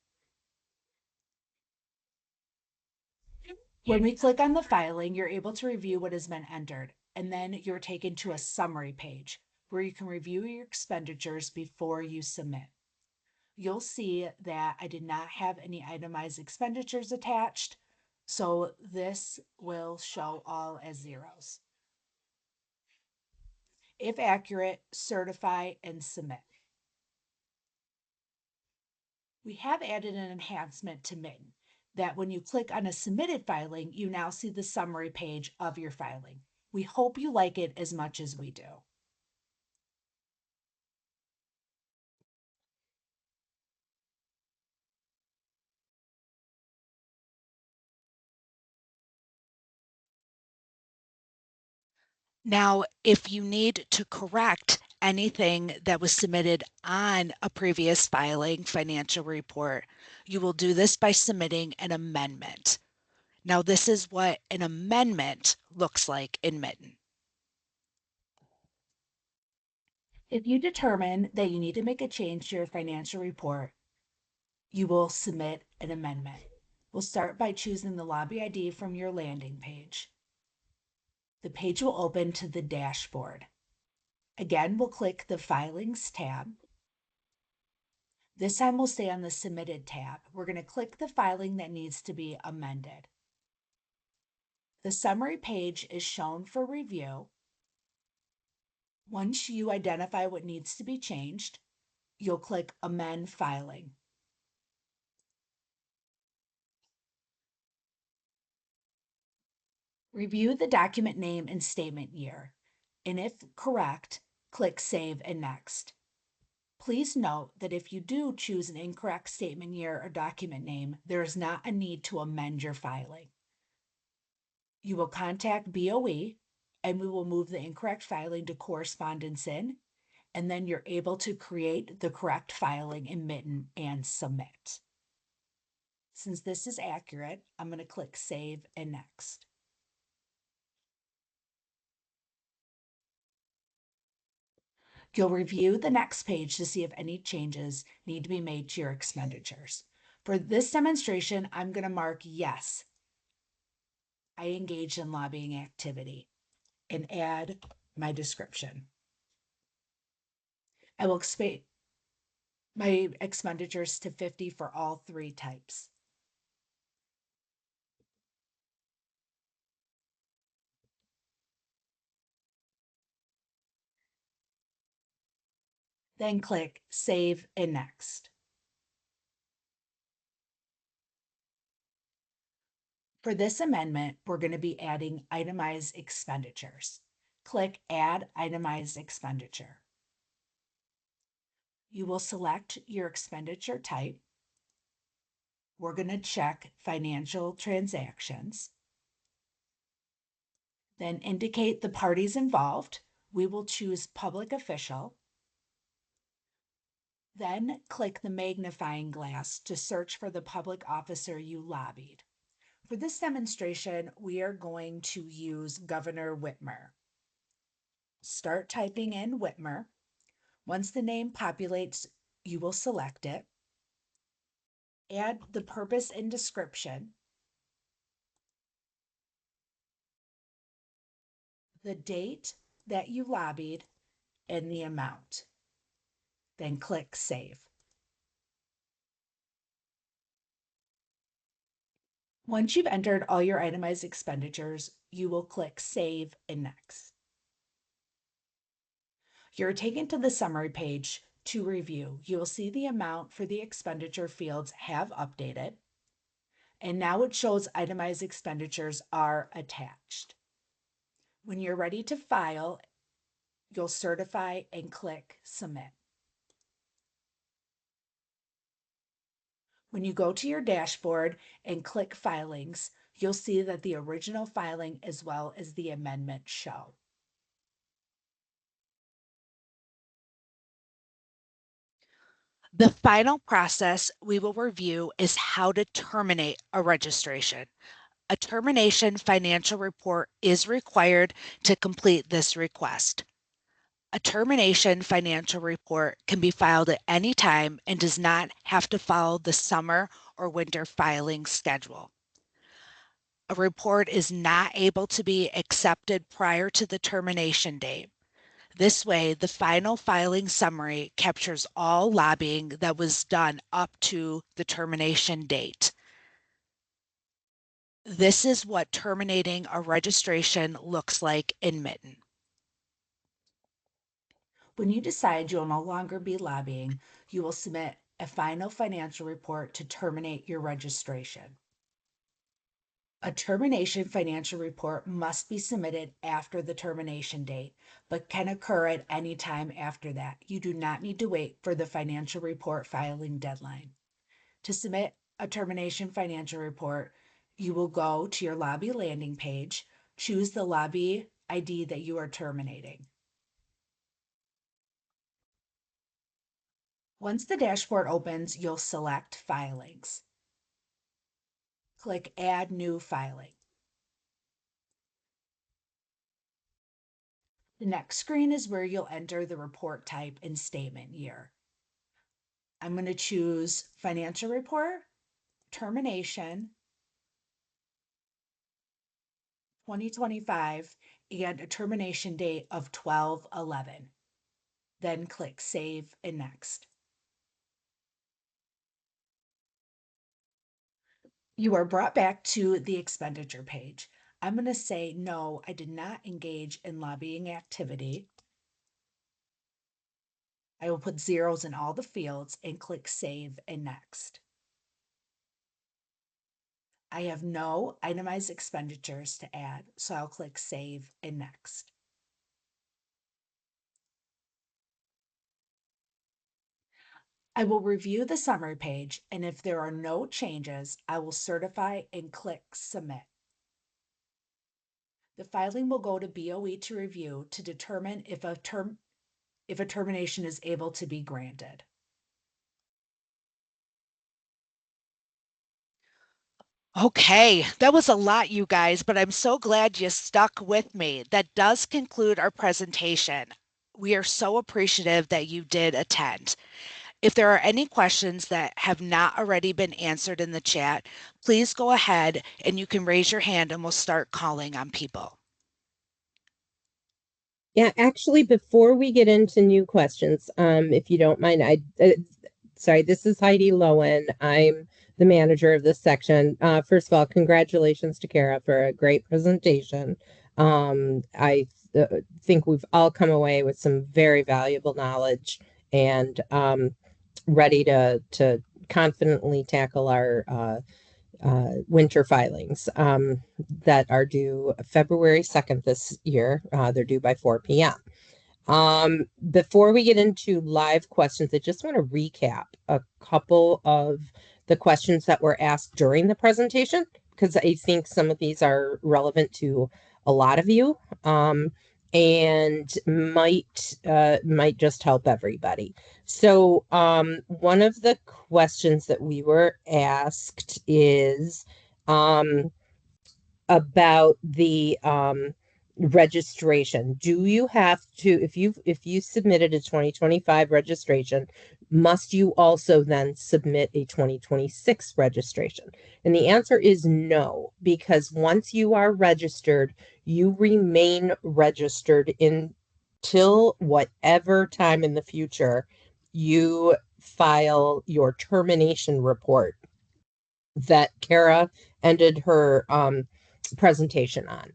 When we click on the filing, you're able to review what has been entered, and then you're taken to a summary page where you can review your expenditures before you submit. You'll see that I did not have any itemized expenditures attached, so this will show all as zeros. If accurate, certify and submit. We have added an enhancement to Mitten that when you click on a submitted filing, you now see the summary page of your filing. We hope you like it as much as we do. Now, if you need to correct anything that was submitted on a previous filing financial report, you will do this by submitting an amendment. Now, this is what an amendment looks like in Mitten. If you determine that you need to make a change to your financial report, you will submit an amendment. We'll start by choosing the lobby ID from your landing page. The page will open to the dashboard. Again, we'll click the Filings tab. This time we'll stay on the Submitted tab. We're going to click the filing that needs to be amended. The summary page is shown for review. Once you identify what needs to be changed, you'll click Amend Filing. Review the document name and statement year, and if correct, click Save and Next. Please note that if you do choose an incorrect statement year or document name, there is not a need to amend your filing. You will contact BOE and we will move the incorrect filing to correspondence in, and then you're able to create the correct filing in Mitten and submit. Since this is accurate, I'm going to click Save and Next. You'll review the next page to see if any changes need to be made to your expenditures. For this demonstration, I'm going to mark yes, I engaged in lobbying activity, and add my description. I will expand my expenditures to 50 for all three types. Then click Save and Next. For this amendment, we're going to be adding itemized expenditures. Click Add Itemized Expenditure. You will select your expenditure type. We're going to check Financial Transactions. Then indicate the parties involved. We will choose Public Official. Then click the magnifying glass to search for the public officer you lobbied. For this demonstration, we are going to use Governor Whitmer. Start typing in Whitmer. Once the name populates, you will select it. Add the purpose and description, the date that you lobbied, and the amount. Then click Save. Once you've entered all your itemized expenditures, you will click Save and Next. You're taken to the summary page to review. You will see the amount for the expenditure fields have updated, and now it shows itemized expenditures are attached. When you're ready to file, you'll certify and click Submit. When you go to your dashboard and click Filings, you'll see that the original filing as well as the amendment show. The final process we will review is how to terminate a registration. A termination financial report is required to complete this request. A termination financial report can be filed at any time and does not have to follow the summer or winter filing schedule. A report is not able to be accepted prior to the termination date. This way, the final filing summary captures all lobbying that was done up to the termination date. This is what terminating a registration looks like in Mitten. When you decide you'll no longer be lobbying, you will submit a final financial report to terminate your registration. A termination financial report must be submitted after the termination date, but can occur at any time after that. You do not need to wait for the financial report filing deadline. To submit a termination financial report, you will go to your lobby landing page, choose the lobby ID that you are terminating. Once the dashboard opens, you'll select Filings. Click Add New Filing. The next screen is where you'll enter the report type and statement year. I'm going to choose Financial Report, Termination, 2025, and a termination date of 12/11. Then click Save and Next. You are brought back to the expenditure page. I'm going to say, no, I did not engage in lobbying activity. I will put zeros in all the fields and click Save and Next. I have no itemized expenditures to add, so I'll click Save and Next. I will review the summary page, and if there are no changes, I will certify and click Submit. The filing will go to BOE to review to determine if a termination is able to be granted. Okay, that was a lot, you guys, but I'm so glad you stuck with me. That does conclude our presentation. We are so appreciative that you did attend. If there are any questions that have not already been answered in the chat, please go ahead and you can raise your hand and we'll start calling on people. Yeah, actually, before we get into new questions, if you don't mind, sorry, this is Heidi Lowen. I'm the manager of this section. First of all, congratulations to Kara for a great presentation. I think we've all come away with some very valuable knowledge and ready to confidently tackle our winter filings that are due February 2nd this year. They're due by 4 p.m. Before we get into live questions, I just want to recap a couple of the questions that were asked during the presentation, because I think some of these are relevant to a lot of you and might just help everybody. So one of the questions that we were asked is about the registration. Do you have to, if you submitted a 2025 registration, must you also then submit a 2026 registration? And the answer is no, because once you are registered, you remain registered until whatever time in the future you file your termination report that Kara ended her presentation on.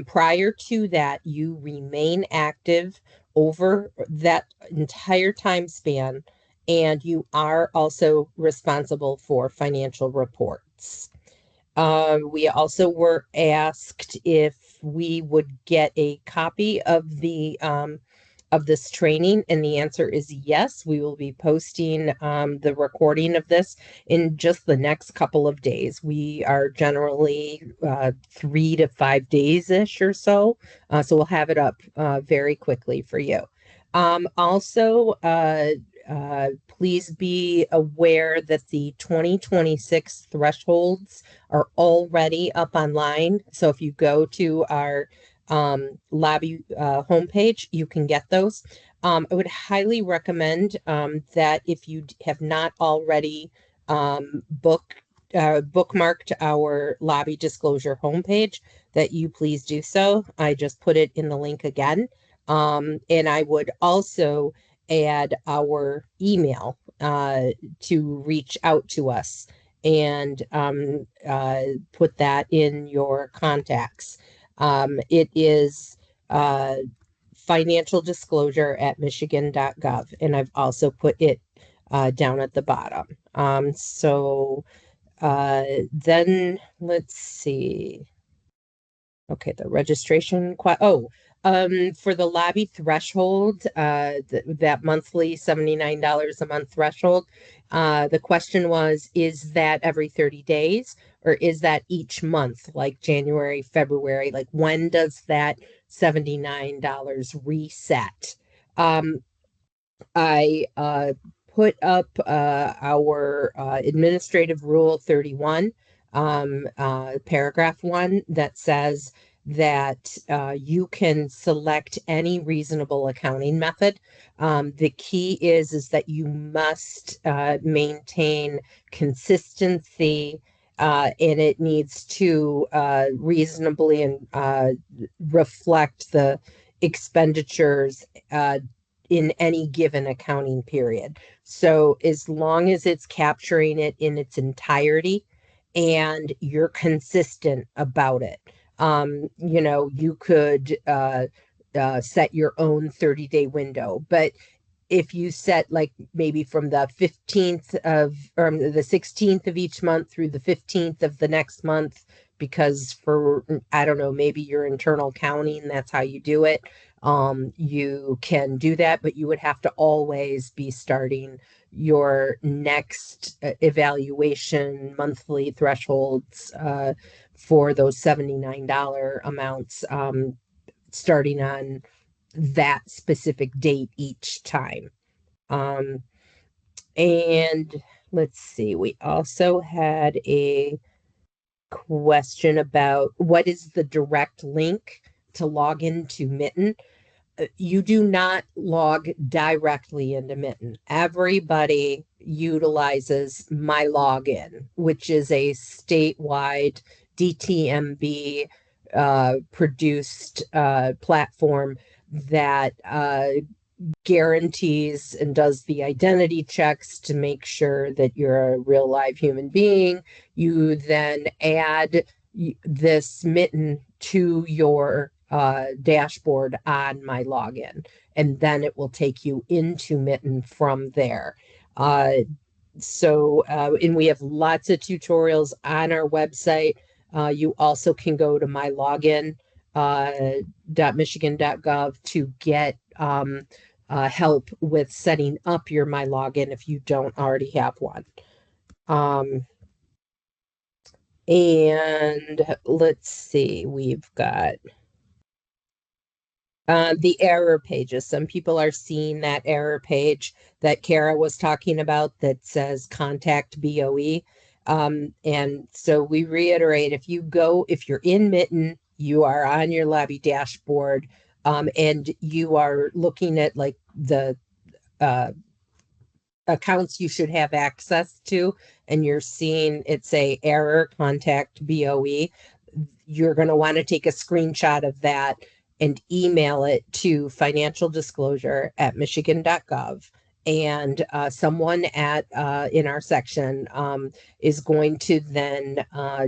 Prior to that, you remain active over that entire time span, and you are also responsible for financial reports. We also were asked if we would get a copy of this training, and the answer is yes. We will be posting the recording of this in just the next couple of days. We are generally 3 to 5 days ish or so, so we'll have it up very quickly for you. Also, please be aware that the 2026 thresholds are already up online. So if you go to our lobby homepage, you can get those. I would highly recommend that if you have not already bookmarked our lobby disclosure homepage, that you please do so. I just put it in the link again. And I would also add our email to reach out to us and put that in your contacts. It is financial disclosure at michigan.gov, and I've also put it down at the bottom. Then let's see. Okay, the registration. For the lobby threshold, that monthly $79 a month threshold, the question was, is that every 30 days or is that each month, like January, February? Like, when does that $79 reset? I put up our Administrative Rule 31, paragraph 1, that says that you can select any reasonable accounting method. The key is that you must maintain consistency, and it needs to reasonably and reflect the expenditures in any given accounting period. So as long as it's capturing it in its entirety and you're consistent about it, you could set your own 30-day window. But if you set, like, maybe from the 15th of or the 16th of each month through the 15th of the next month, because for, I don't know, maybe your internal counting, that's how you do it. You can do that, but you would have to always be starting your next evaluation monthly thresholds for those $79 amounts, starting on that specific date each time. And let's see, we also had a question about what is the direct link to log into Mitten. You do not log directly into Mitten. Everybody utilizes My Login, which is a statewide DTMB produced platform that guarantees and does the identity checks to make sure that you're a real live human being. You then add this Mitten to your dashboard on My Login, and then it will take you into Mitten from there. And we have lots of tutorials on our website. You also can go to mylogin.michigan.gov to get help with setting up your My Login if you don't already have one. And let's see, we've got the error pages. Some people are seeing that error page that Kara was talking about that says contact BOE. And so we reiterate, if you're in Mitten, you are on your lobby dashboard, and you are looking at, like, the accounts you should have access to, and you're seeing it say error contact BOE, you're going to want to take a screenshot of that and email it to financialdisclosure@michigan.gov. And someone in our section is going to then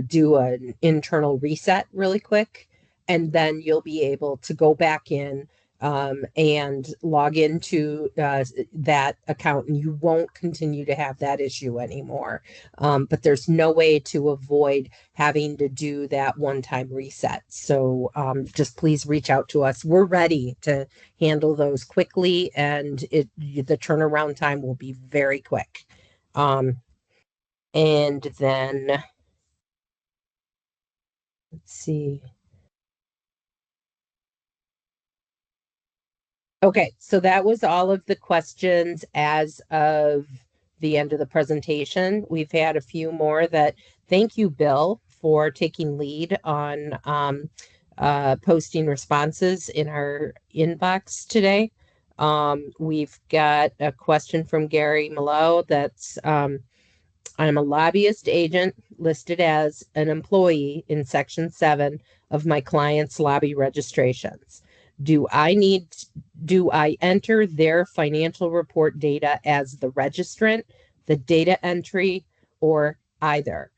do an internal reset really quick. And then you'll be able to go back in, and log into that account, and you won't continue to have that issue anymore. But there's no way to avoid having to do that one-time reset. So just please reach out to us. We're ready to handle those quickly, and the turnaround time will be very quick. And then let's see. Okay, so that was all of the questions as of the end of the presentation. We've had a few more that, thank you, Bill, for taking lead on posting responses in our inbox today. We've got a question from Gary Malo that's, I'm a lobbyist agent listed as an employee in Section 7 of my client's lobby registrations. Do I enter their financial report data as the registrant, the data entry, or either?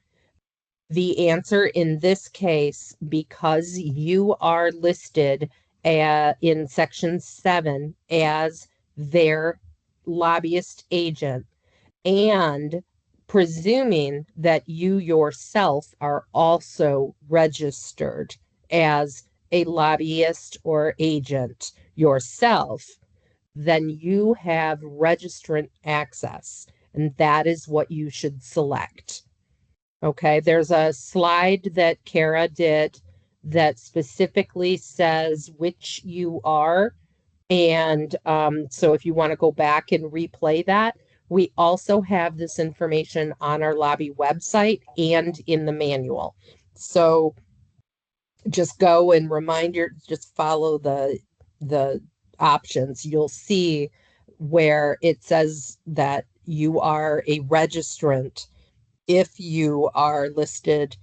The answer in this case, because you are listed in Section 7 as their lobbyist agent, and presuming that you yourself are also registered as a lobbyist or agent yourself, then you have registrant access, and that is what you should select. Okay, there's a slide that Kara did that specifically says which you are. And so if you want to go back and replay that, we also have this information on our lobby website and in the manual. So just go and just follow the options. You'll see where it says that you are a registrant if you are listed,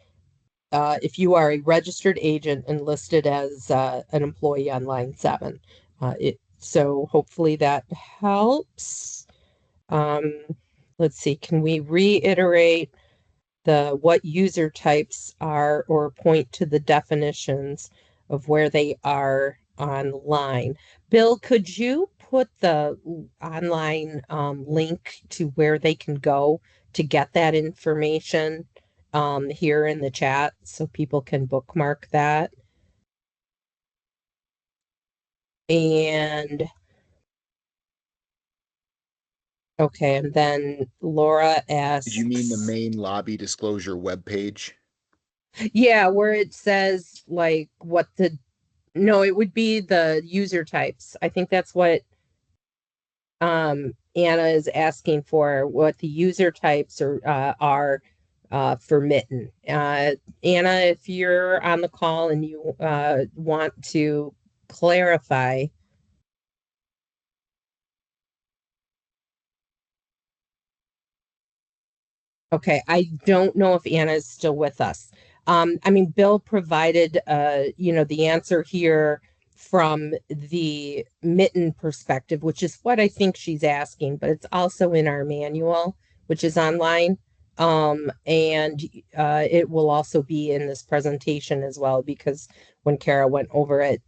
if you are a registered agent and listed as an employee on line 7. So hopefully that helps. Let's see, can we reiterate what user types are, or point to the definitions of where they are online? Bill, could you put the online link to where they can go to get that information here in the chat so people can bookmark that? And okay, and then Laura asks, Did you mean the main lobby disclosure webpage? yeah, where it says like no, it would be the user types. I think that's what Anna is asking for, what the user types are for Mitten. Anna, if you're on the call and you want to clarify. Okay, I don't know if Anna is still with us. I mean, Bill provided, the answer here from the Mitten perspective, which is what I think she's asking, but it's also in our manual, which is online. And it will also be in this presentation as well, because when Kara went over it,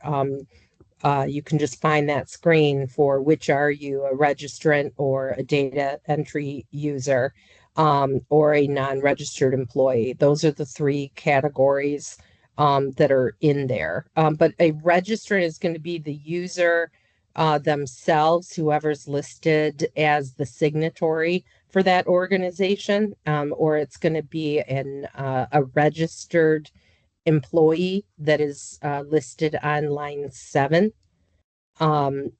you can just find that screen for which are you, a registrant or a data entry user, or a non-registered employee. Those are the 3 categories that are in there. But a registrant is going to be the user themselves, whoever's listed as the signatory for that organization, or it's going to be a registered employee that is listed on line 7. Or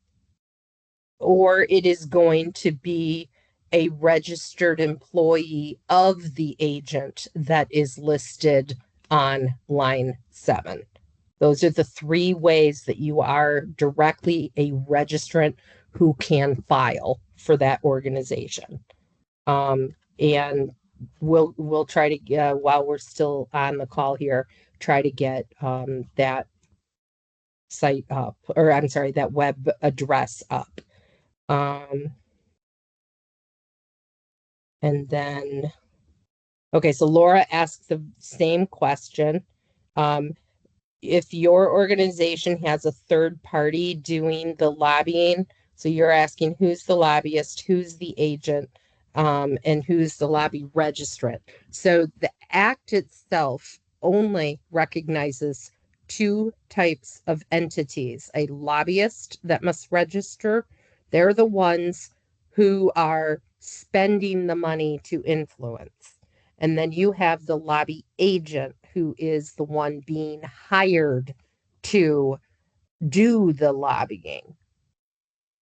it is going to be a registered employee of the agent that is listed on line 7. Those are the 3 ways that you are directly a registrant who can file for that organization. And we'll try to, while we're still on the call here, try to get that site up, or I'm sorry, that web address up. And then, okay, so Laura asks the same question. if your organization has a third party doing the lobbying, so you're asking who's the lobbyist, who's the agent, and who's the lobby registrant. So the act itself only recognizes two types of entities: a lobbyist that must register. They're the ones who are spending the money to influence. And then you have the lobby agent, who is the one being hired to do the lobbying.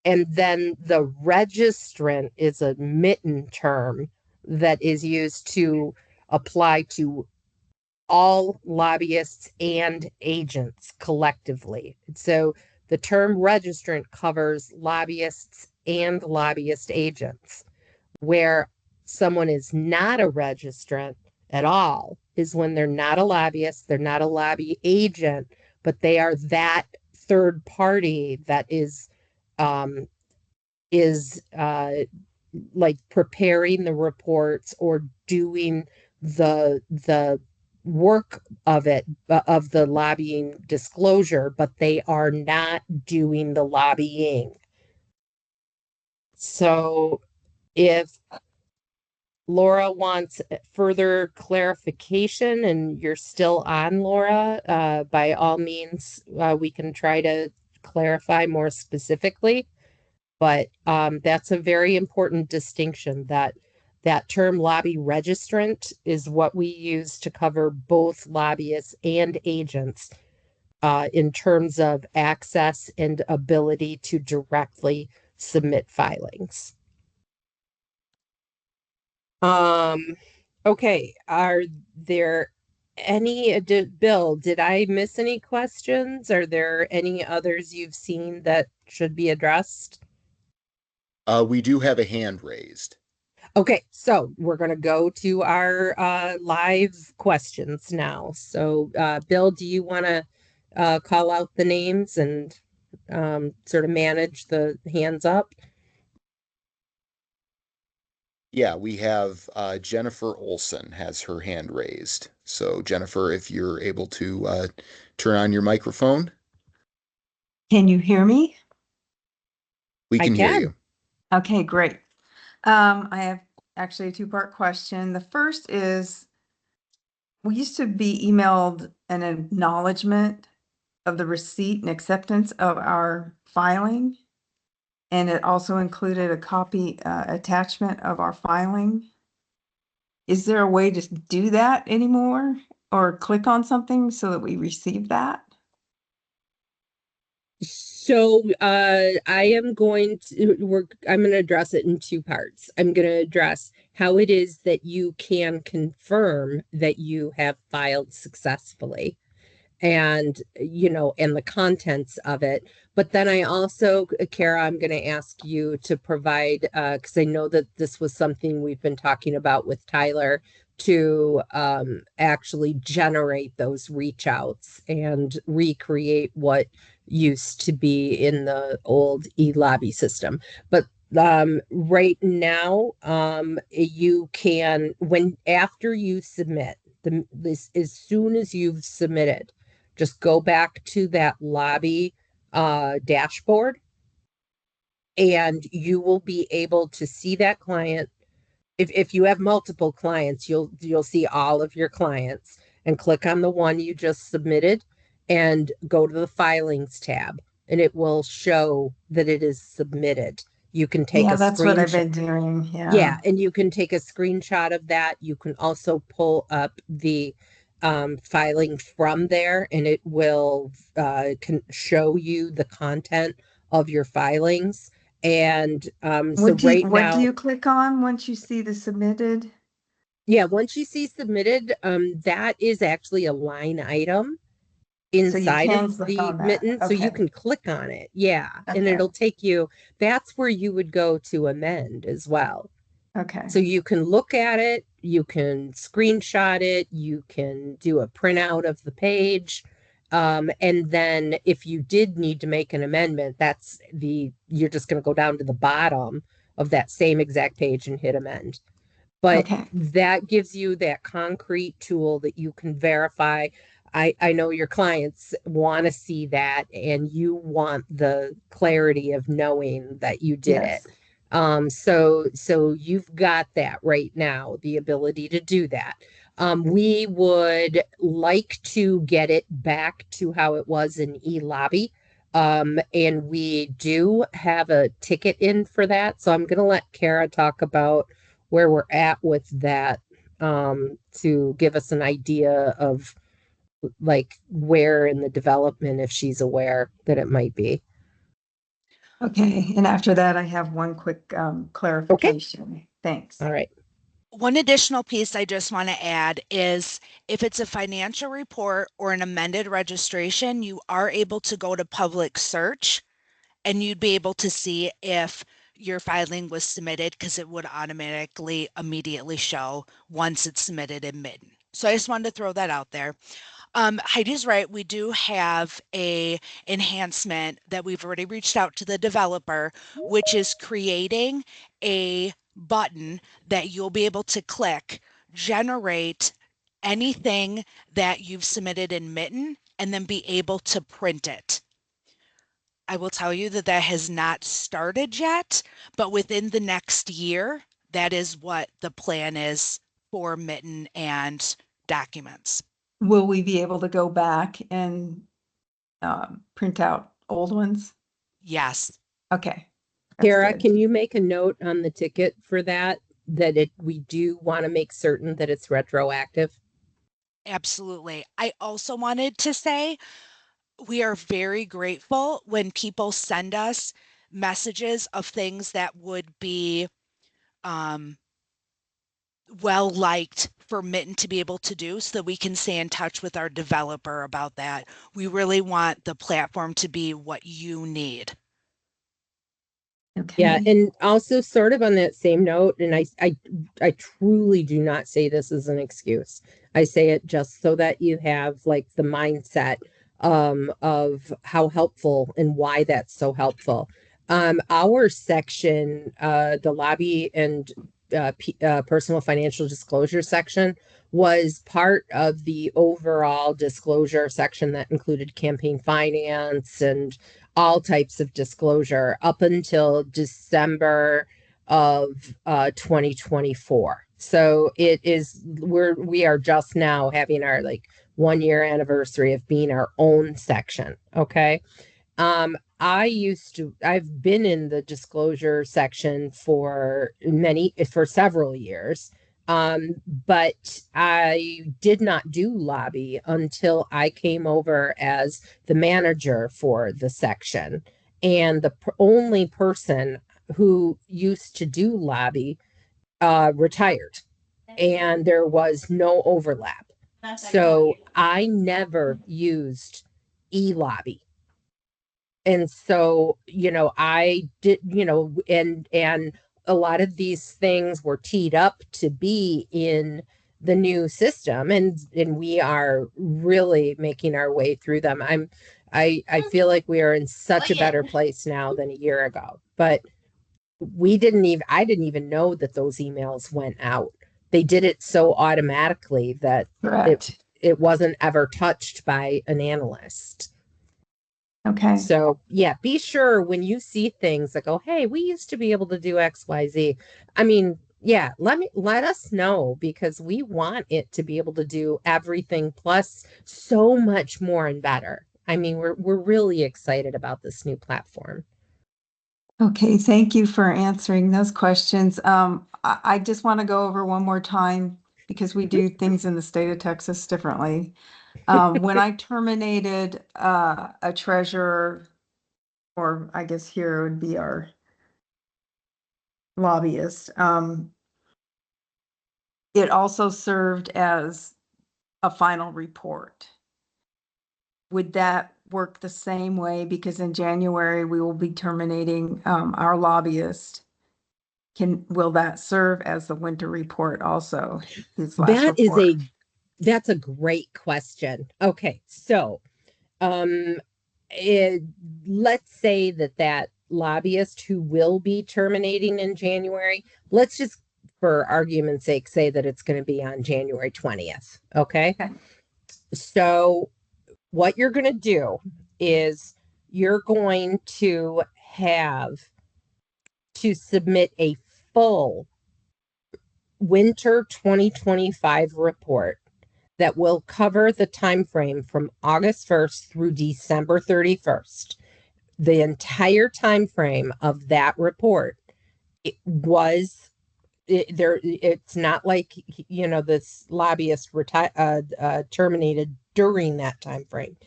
And then the registrant is a mitten term that is used to apply to all lobbyists and agents collectively. So the term registrant covers lobbyists and lobbyist agents. Where someone is not a registrant at all is when they're not a lobbyist, they're not a lobby agent, but they are that third party that um, is like preparing the reports or doing the work of it, of the lobbying disclosure, but they are not doing the lobbying. So if Laura wants further clarification and you're still on, Laura, by all means, we can try to clarify more specifically. But that's a very important distinction, that that term lobby registrant is what we use to cover both lobbyists and agents in terms of access and ability to directly submit filings. Okay, are there any, Bill, did I miss any questions? Are there any others you've seen that should be addressed? We do have a hand raised. Okay, so we're going to go to our live questions now. So, Bill, do you want to call out the names and sort of manage the hands up? Yeah, we have Jennifer Olson has her hand raised. So Jennifer, if you're able to turn on your microphone, Can you hear me? we I can hear can. you. Okay, great. I have actually a two-part question. The first is, we used to be emailed an acknowledgement of the receipt and acceptance of our filing. And it also included a copy attachment of our filing. Is there a way to do that anymore or click on something so that we receive that? So I am going to I'm going to address it in two parts. I'm going to address how it is that you can confirm that you have filed successfully, and and the contents of it. But then I also, Kara, I'm going to ask you to provide, because I know that this was something we've been talking about with Tyler, to actually generate those reach outs and recreate what used to be in the old e-lobby system. But right now, you can, after you submit this, as soon as you've submitted, just go back to that lobby dashboard, and you will be able to see that client. If you have multiple clients, you'll see all of your clients, and click on the one you just submitted and go to the filings tab, and it will show that it is submitted. You can take Yeah, a that's what I've screenshot. been doing. Yeah, and you can take a screenshot of that. You can also pull up the filing from there, and it will can show you the content of your filings. And so What do now, you click on once you see the submitted? yeah, once you see submitted, that is actually a line item So you inside can of click the on that. mitten, so you Okay. can click on it. Yeah, and Okay. it'll take you, that's where you would go to amend as well. Okay. So you can look at it, you can screenshot it, you can do a printout of the page. And then if you did need to make an amendment, you're just going to go down to the bottom of that same exact page and hit amend. But Okay. that gives you that concrete tool that you can verify. I know your clients want to see that, and you want the clarity of knowing that you did it. Yes. So you've got that right now, the ability to do that. We would like to get it back to how it was in e-lobby. And we do have a ticket in for that. So I'm going to let Kara talk about where we're at with that, to give us an idea of like where in the development, if she's aware that it might be. Okay, and after that, I have one quick clarification. Thanks. All right. One additional piece I just want to add is if it's a financial report or an amended registration, you are able to go to public search and you'd be able to see if your filing was submitted because it would automatically immediately show once it's submitted in Mitten. So I just wanted to throw that out there. Heidi's right. We do have a enhancement that we've already reached out to the developer, which is creating a button that you'll be able to click, generate anything that you've submitted in Mitten, and then be able to print it. I will tell you that that has not started yet, but within the next year, that is what the plan is for Mitten and documents. Will we be able to go back and print out old ones? Yes. Okay. That's Kara, good. can you make a note on the ticket for that, we do want to make certain that it's retroactive? Absolutely. I also wanted to say we are very grateful when people send us messages of things that would be um, well liked for Mitten to be able to do so that we can stay in touch with our developer about that. We really want the platform to be what you need. Okay. Yeah, and also sort of on that same note, and I truly do not say this as an excuse. I say it just so that you have like the mindset of how helpful and why that's so helpful. Our section, the lobby and personal financial disclosure section was part of the overall disclosure section that included campaign finance and all types of disclosure up until December of 2024. So we are just now having our like 1 year anniversary of being our own section. Okay. I've been in the disclosure section for several years. But I did not do lobby until I came over as the manager for the section. And the only person who used to do lobby retired, and there was no overlap. So I never used e-lobby. And so, I did, and a lot of these things were teed up to be in the new system, and we are really making our way through them. I feel like we are in such a better place now than a year ago. But I didn't even know that those emails went out. They did it so automatically that Correct. it wasn't ever touched by an analyst. Okay. So yeah, be sure when you see things that go, hey, we used to be able to do XYZ. I mean, yeah, let us know, because we want it to be able to do everything plus so much more and better. I mean, we're really excited about this new platform. Okay, thank you for answering those questions. I just want to go over one more time because we do things in the state of Texas differently. When I terminated a treasurer, or I guess here would be our lobbyist, it also served as a final report. Would that work the same way? Because in January, we will be terminating our lobbyist. Will that serve as the winter report also? His last report? That's a great question. Okay, so let's say that lobbyist who will be terminating in January, let's just for argument's sake say that it's going to be on January 20th. Okay. So what you're going to do is you're going to have to submit a full winter 2025 report that will cover the time frame from August 1st through December 31st. The entire time frame of that report, it's not like, this lobbyist terminated during that time frame.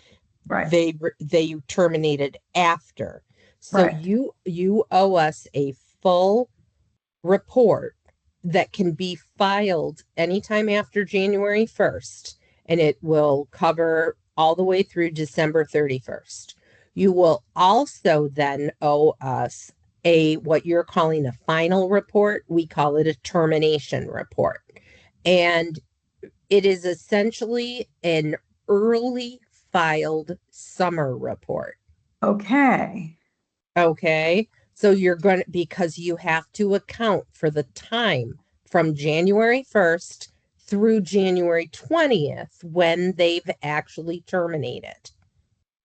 Right. They terminated after. So Right. you owe us a full report that can be filed anytime after January 1st, and it will cover all the way through December 31st. You will also then owe us what you're calling a final report. We call it a termination report. And it is essentially an early filed summer report. Okay. Okay. So you're going to, because you have to account for the time from January 1st through January 20th when they've actually terminated.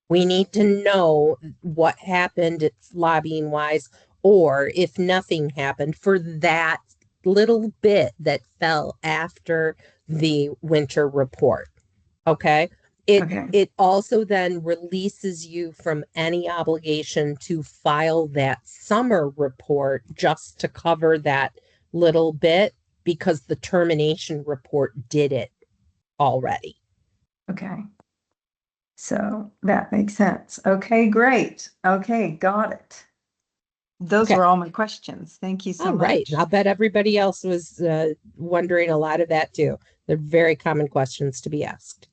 We need to know what happened lobbying wise, or if nothing happened for that little bit that fell after the winter report. Okay. Okay. It also then releases you from any obligation to file that summer report just to cover that little bit, because the termination report did it already. Okay. So that makes sense. Okay, great. Okay, got it. Those Okay. were all my questions. Thank you so All right. much. I'll bet everybody else was wondering a lot of that too. They're very common questions to be asked.